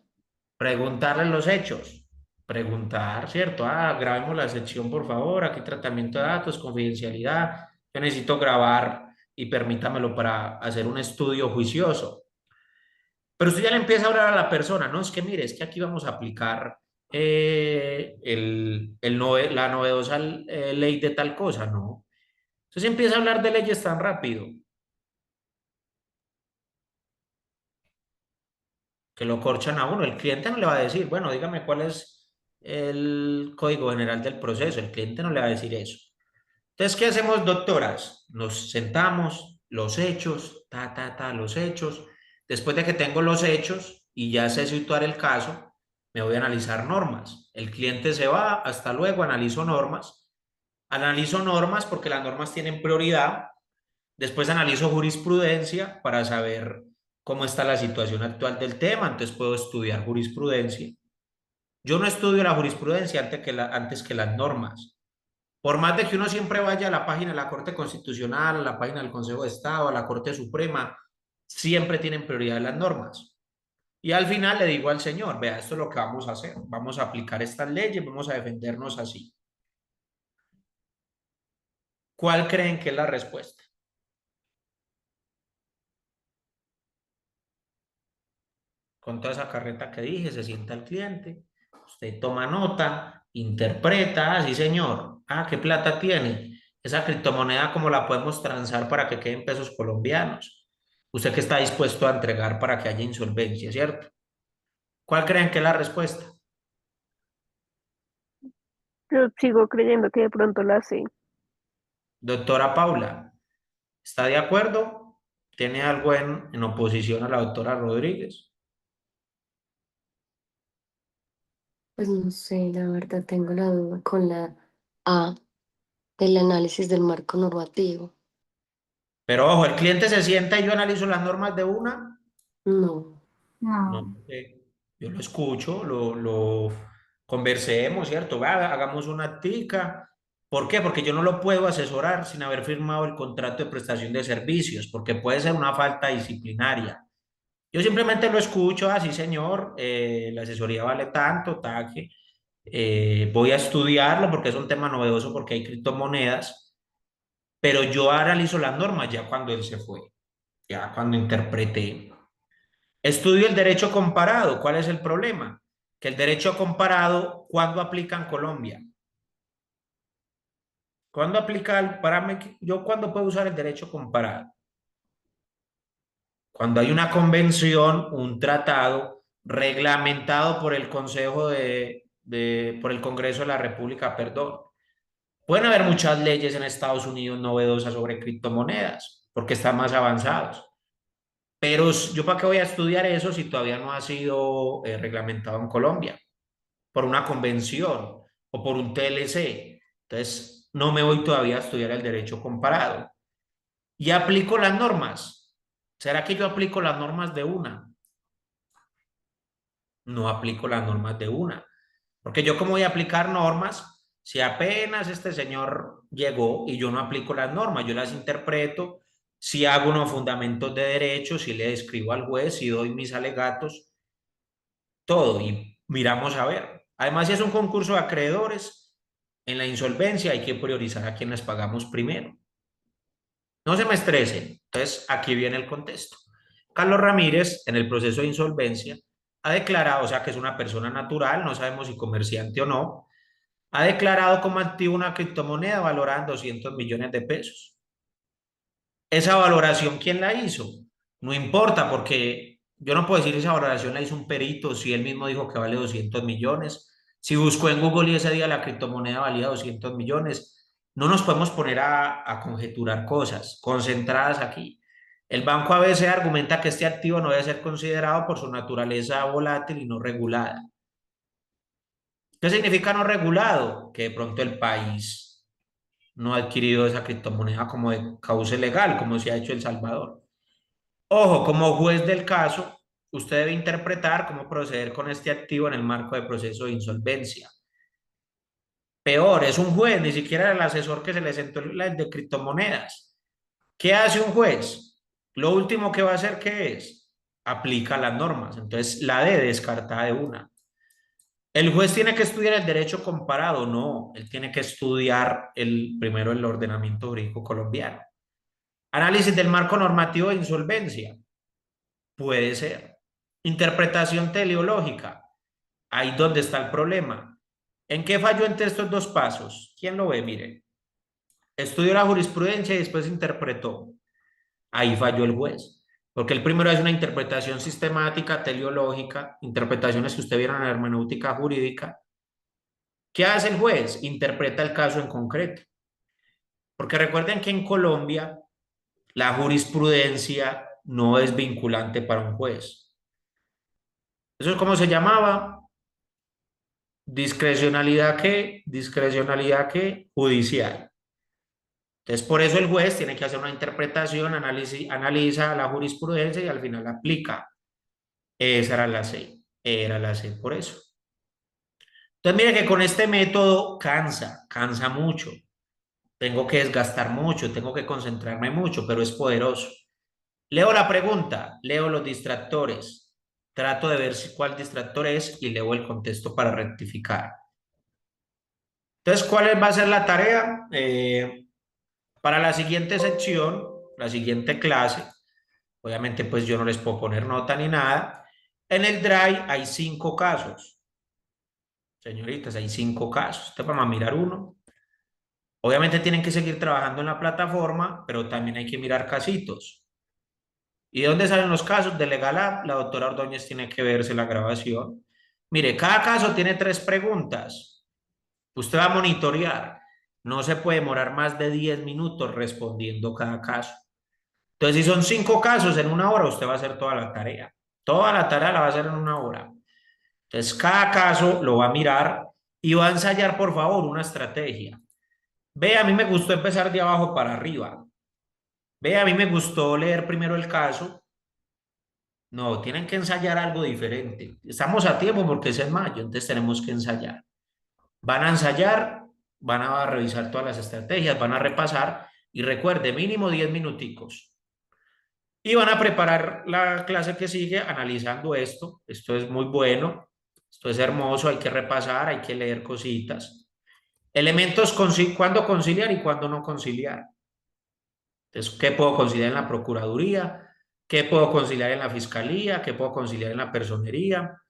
Preguntarle los hechos. Preguntar, ¿cierto? Grabemos la sección, por favor. Aquí tratamiento de datos, confidencialidad. Yo necesito grabar y permítamelo para hacer un estudio juicioso. Pero usted ya le empieza a hablar a la persona, no, es que mire, es que aquí vamos a aplicar la novedosa ley de tal cosa, ¿no? Entonces empieza a hablar de leyes tan rápido que lo corchan a uno. El cliente no le va a decir, bueno, dígame cuál es el código general del proceso. El cliente no le va a decir eso. Entonces, ¿qué hacemos, doctoras? Nos sentamos, los hechos, los hechos. Después de que tengo los hechos y ya sé situar el caso, me voy a analizar normas. El cliente se va, hasta luego, analizo normas. Analizo normas porque las normas tienen prioridad. Después analizo jurisprudencia para saber cómo está la situación actual del tema. Entonces puedo estudiar jurisprudencia. Yo no estudio la jurisprudencia antes que las normas. Por más de que uno siempre vaya a la página de la Corte Constitucional, a la página del Consejo de Estado, a la Corte Suprema, siempre tienen prioridad las normas. Y al final le digo al señor, vea, esto es lo que vamos a hacer. Vamos a aplicar estas leyes, vamos a defendernos así. ¿Cuál creen que es la respuesta? Con toda esa carreta que dije, se sienta el cliente, usted toma nota, interpreta, sí señor, ¿qué plata tiene? Esa criptomoneda, ¿cómo la podemos transar para que queden pesos colombianos? ¿Usted qué está dispuesto a entregar para que haya insolvencia, cierto? ¿Cuál creen que es la respuesta? Yo sigo creyendo que de pronto la sé. Doctora Paula, ¿está de acuerdo? ¿Tiene algo en oposición a la doctora Rodríguez? Pues no sé, la verdad tengo la duda con la A del análisis del marco normativo. Pero ojo, el cliente se sienta y yo analizo las normas de una. No. No, No, yo lo escucho, lo conversemos, ¿cierto? Hagamos una tica. ¿Por qué? Porque yo no lo puedo asesorar sin haber firmado el contrato de prestación de servicios, porque puede ser una falta disciplinaria. Yo simplemente lo escucho, así señor, la asesoría vale tanto, taque. Voy a estudiarlo porque es un tema novedoso, porque hay criptomonedas, pero yo analizo las normas ya cuando él se fue, ya cuando interpreté. Estudio el derecho comparado. ¿Cuál es el problema? Que el derecho comparado, ¿cuándo aplica en Colombia? ¿Cuándo aplica yo cuándo puedo usar el derecho comparado? Cuando hay una convención, un tratado reglamentado por el Consejo por el Congreso de la República, perdón. Pueden haber muchas leyes en Estados Unidos novedosas sobre criptomonedas, porque están más avanzados. Pero yo para qué voy a estudiar eso si todavía no ha sido reglamentado en Colombia por una convención o por un TLC. Entonces, no me voy todavía a estudiar el derecho comparado. Y aplico las normas. ¿Será que yo aplico las normas de una? No aplico las normas de una. Porque yo cómo voy a aplicar normas si apenas este señor llegó y yo no aplico las normas, yo las interpreto, si hago unos fundamentos de derecho, si le escribo al juez, si doy mis alegatos, todo y miramos a ver. Además, si es un concurso de acreedores, en la insolvencia hay que priorizar a quienes pagamos primero. No se me estresen. Entonces, aquí viene el contexto. Carlos Ramírez, en el proceso de insolvencia, ha declarado, o sea, que es una persona natural, no sabemos si comerciante o no, ha declarado como activo una criptomoneda valorada en 200 millones de pesos. Esa valoración, ¿quién la hizo? No importa, porque yo no puedo decir esa valoración la hizo un perito, si él mismo dijo que vale 200 millones. Si buscó en Google y ese día la criptomoneda valía 200 millones, no nos podemos poner a conjeturar cosas concentradas aquí. El banco a veces argumenta que este activo no debe ser considerado por su naturaleza volátil y no regulada. ¿Qué significa no regulado? Que de pronto el país no ha adquirido esa criptomoneda como de cauce legal, como se ha hecho en El Salvador. Ojo, como juez del caso, usted debe interpretar cómo proceder con este activo en el marco del proceso de insolvencia. Peor, es un juez, ni siquiera el asesor que se le sentó el de criptomonedas. ¿Qué hace un juez? Lo último que va a hacer, ¿qué es? Aplica las normas. Entonces, la D descartada de una. ¿El juez tiene que estudiar el derecho comparado? No, él tiene que estudiar primero el ordenamiento jurídico colombiano. Análisis del marco normativo de insolvencia. Puede ser. Interpretación teleológica. Ahí donde está el problema. ¿En qué falló entre estos dos pasos? ¿Quién lo ve? Mire. Estudió la jurisprudencia y después interpretó. Ahí falló el juez. Porque el primero es una interpretación sistemática, teleológica, interpretaciones que usted viera en la hermenéutica jurídica. ¿Qué hace el juez? Interpreta el caso en concreto. Porque recuerden que en Colombia la jurisprudencia no es vinculante para un juez. ¿Eso es cómo se llamaba? Discrecionalidad qué, discrecionalidad qué, judicial. Entonces, por eso el juez tiene que hacer una interpretación, analiza la jurisprudencia y al final aplica. Esa era la C, era la C por eso. Entonces, mire que con este método cansa mucho. Tengo que desgastar mucho, tengo que concentrarme mucho, pero es poderoso. Leo la pregunta, leo los distractores, trato de ver cuál distractor es y leo el contexto para rectificar. Entonces, ¿cuál va a ser la tarea? Para la siguiente sección, la siguiente clase, obviamente pues yo no les puedo poner nota ni nada. En el Drive hay 5 casos. Señoritas, hay 5 casos. Entonces vamos a mirar uno. Obviamente tienen que seguir trabajando en la plataforma, pero también hay que mirar casitos. ¿Y de dónde salen los casos? De Legalab, la doctora Ordóñez tiene que verse la grabación. Mire, cada caso tiene 3 preguntas. Usted va a monitorear. No se puede demorar más de 10 minutos respondiendo cada caso. Entonces, si son 5 casos en una hora, usted va a hacer toda la tarea. Toda la tarea la va a hacer en una hora. Entonces, cada caso lo va a mirar y va a ensayar, por favor, una estrategia. Ve, a mí me gustó empezar de abajo para arriba. Ve, a mí me gustó leer primero el caso. No, tienen que ensayar algo diferente. Estamos a tiempo porque es en mayo, entonces tenemos que ensayar. Van a ensayar, van a revisar todas las estrategias, van a repasar y recuerde, mínimo 10 minuticos. Y van a preparar la clase que sigue analizando esto. Esto es muy bueno, esto es hermoso, hay que repasar, hay que leer cositas. Elementos, cuándo conciliar y cuándo no conciliar. Entonces, ¿qué puedo conciliar en la Procuraduría? ¿Qué puedo conciliar en la Fiscalía? ¿Qué puedo conciliar en la Personería?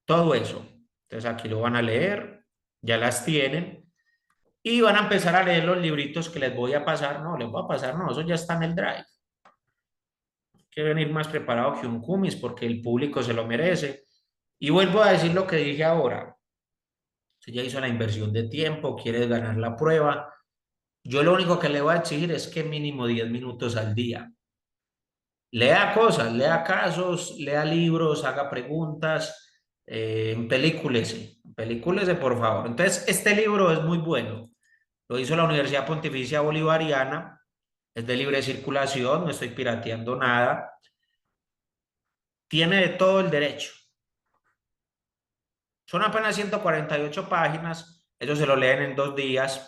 Todo eso. Entonces, aquí lo van a leer, ya las tienen. Y van a empezar a leer los libritos que les voy a pasar. No, les voy a pasar, no, eso ya está en el Drive. Hay que venir más preparado que un cumis porque el público se lo merece. Y vuelvo a decir lo que dije ahora. Usted ya hizo la inversión de tiempo, quiere ganar la prueba. Yo lo único que le voy a exigir es que mínimo 10 minutos al día. Lea cosas, lea casos, lea libros, haga preguntas, películese por favor. Entonces, este libro es muy bueno. Lo hizo la Universidad Pontificia Bolivariana, es de libre circulación, no estoy pirateando nada. Tiene de todo el derecho. Son apenas 148 páginas, ellos se lo leen en 2 días.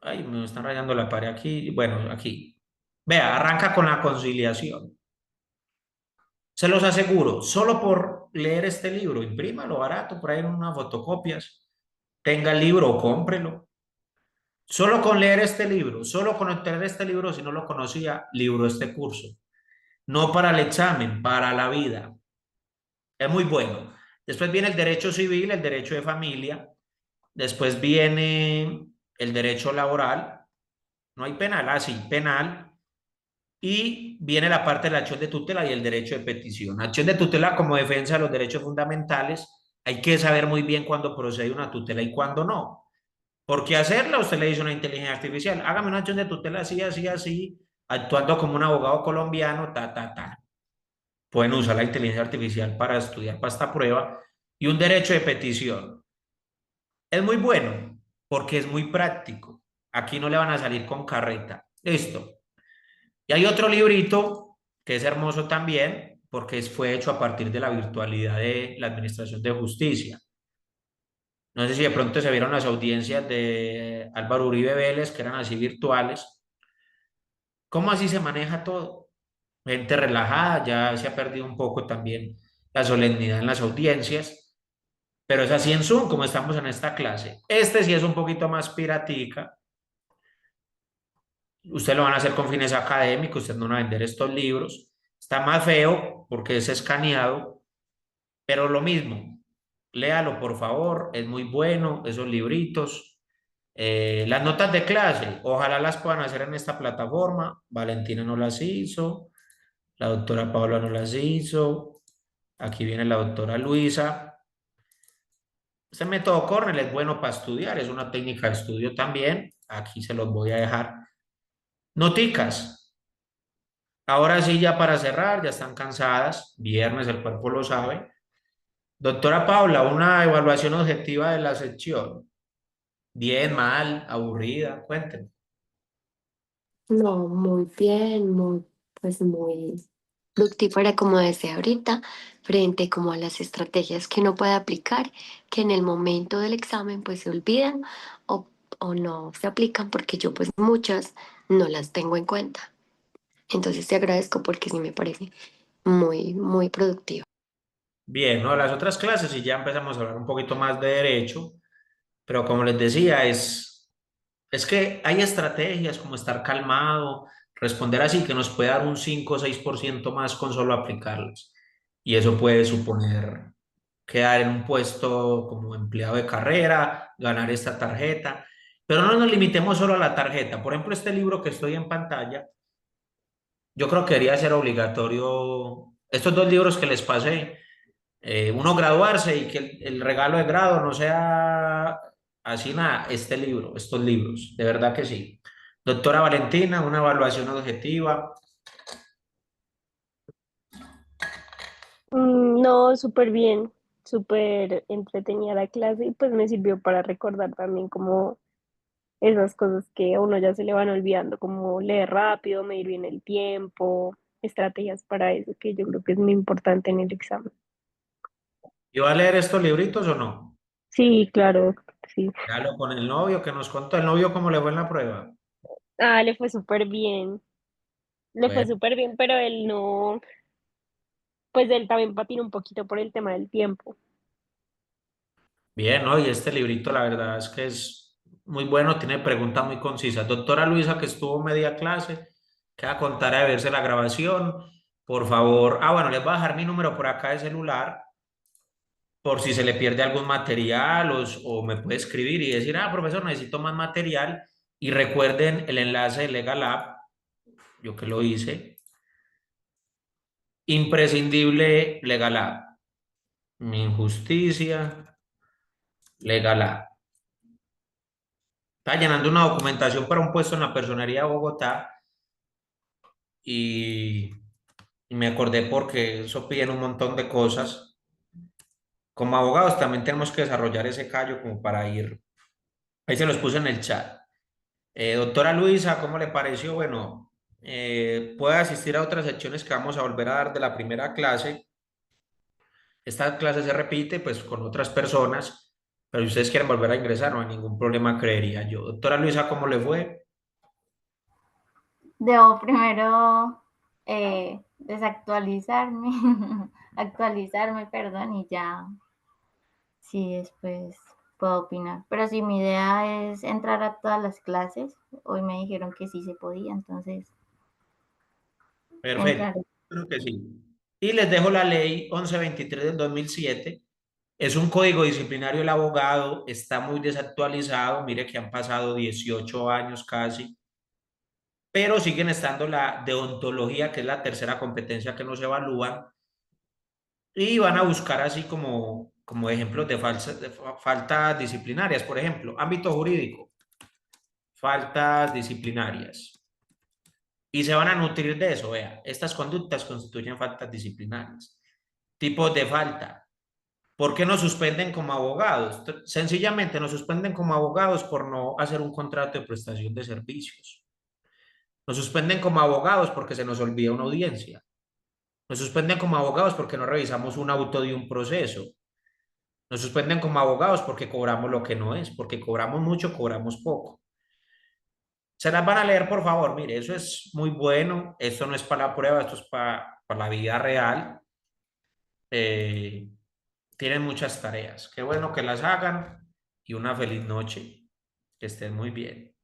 Ay, me están rayando la pared aquí. Bueno, aquí. Vea, arranca con la conciliación. Se los aseguro, solo por leer este libro, imprímalo barato, por ahí en unas fotocopias, tenga el libro o cómprelo. Solo con leer este libro, solo con obtener este libro, si no lo conocía, libro este curso. No para el examen, para la vida. Es muy bueno. Después viene el derecho civil, el derecho de familia. Después viene el derecho laboral. No hay penal, así, penal. Y viene la parte de la acción de tutela y el derecho de petición. Acción de tutela como defensa de los derechos fundamentales. Hay que saber muy bien cuándo procede una tutela y cuándo no. Porque hacerla, usted le dice a una inteligencia artificial, hágame una acción de tutela así, así, así, actuando como un abogado colombiano, ta, ta, ta. Pueden usar la inteligencia artificial para estudiar para esta prueba. Y un derecho de petición. Es muy bueno porque es muy práctico. Aquí no le van a salir con carreta. Listo. Y hay otro librito que es hermoso también porque fue hecho a partir de la virtualidad de la Administración de Justicia. No sé si de pronto se vieron las audiencias de Álvaro Uribe Vélez, que eran así virtuales. ¿Cómo así se maneja todo? Gente relajada, ya se ha perdido un poco también la solemnidad en las audiencias. pero es así en Zoom, como estamos en esta clase. Este sí es un poquito más piratica. Usted lo van a hacer con fines académicos, usted no va a vender estos libros. Está más feo porque es escaneado, pero lo mismo. Léalo, por favor, es muy bueno, esos libritos. Las notas de clase, ojalá las puedan hacer en esta plataforma. Valentina no las hizo, la doctora Paula no las hizo, aquí viene la doctora Luisa. Este método Cornell es bueno para estudiar, es una técnica de estudio también. Aquí se los voy a dejar. Noticas. Ahora sí, ya para cerrar, ya están cansadas. Viernes, el cuerpo lo sabe. Doctora Paula, una evaluación objetiva de la sección. Bien, mal, aburrida, cuéntenme. No, muy bien, pues muy fructífera como decía ahorita, frente como a las estrategias que uno puede aplicar, que en el momento del examen pues se olvidan o, o no se aplican porque yo pues muchas no las tengo en cuenta. Entonces te agradezco porque sí me parece muy productivo. Bien, ¿no? Las otras clases y ya empezamos a hablar un poquito más de derecho, pero como les decía, es que hay estrategias como estar calmado, responder así, que nos puede dar un 5 o 6% más con solo aplicarlas. Y eso puede suponer quedar en un puesto como empleado de carrera, ganar esta tarjeta. Pero no nos limitemos solo a la tarjeta. Por ejemplo, este libro que estoy en pantalla, yo creo que debería ser obligatorio. Estos dos libros que les pasé, uno graduarse y que el regalo de grado no sea así nada, este libro, estos libros, de verdad que sí. Doctora Valentina, una evaluación objetiva. No, súper bien, súper entretenida la clase y pues me sirvió para recordar también como esas cosas que a uno ya se le van olvidando, como leer rápido, medir bien el tiempo, estrategias para eso, que yo creo que es muy importante en el examen. ¿Y va a leer estos libritos o no? Sí, claro, sí. Ya lo con el novio que nos contó, el novio cómo le fue en la prueba. Ah, le fue súper bien, le fue Bueno, súper bien, pero él no, pues él también patina un poquito por el tema del tiempo. bien, ¿no? Y este librito la verdad es que es muy bueno, tiene preguntas muy concisas. Doctora Luisa, que estuvo media clase, queda con tarea de verse la grabación. Por favor, bueno, les voy a dejar mi número por acá de celular por si se le pierde algún material o me puede escribir y decir, profesor, necesito más material. Y recuerden el enlace de Legal Lab, yo que lo hice, imprescindible Legal Lab, mi injusticia, Legal Lab. Estaba llenando una documentación para un puesto en la personería de Bogotá y, y me acordé porque eso piden un montón de cosas. Como abogados también tenemos que desarrollar ese callo como para ir. Ahí se los puse en el chat. Doctora Luisa, ¿cómo le pareció? Bueno, puede asistir a otras secciones que vamos a volver a dar de la primera clase. Esta clase se repite pues con otras personas, pero si ustedes quieren volver a ingresar, no hay ningún problema, creería yo. Doctora Luisa, ¿cómo le fue? Debo primero desactualizarme, actualizarme, perdón, y ya, sí, después puedo opinar. Pero sí, mi idea es entrar a todas las clases. Hoy me dijeron que sí se podía, entonces Perfecto, entrar. creo que sí. Y les dejo la ley 1123 del 2007. Es un código disciplinario del abogado, está muy desactualizado, mire que han pasado 18 años casi, pero siguen estando la deontología, que es la tercera competencia que nos evalúan, y van a buscar así como ejemplos de faltas disciplinarias, por ejemplo, ámbito jurídico, faltas disciplinarias. Y se van a nutrir de eso, vea, estas conductas constituyen faltas disciplinarias. Tipos de falta. ¿Por qué nos suspenden como abogados? Sencillamente nos suspenden como abogados por no hacer un contrato de prestación de servicios. Nos suspenden como abogados porque se nos olvida una audiencia. Nos suspenden como abogados porque no revisamos un auto de un proceso. Nos suspenden como abogados porque cobramos lo que no es, porque cobramos mucho, cobramos poco. Se las van a leer, por favor. Mire, eso es muy bueno. Esto no es para la prueba, esto es para la vida real. Eh, tienen muchas tareas. Qué bueno que las hagan y una feliz noche. Que estén muy bien.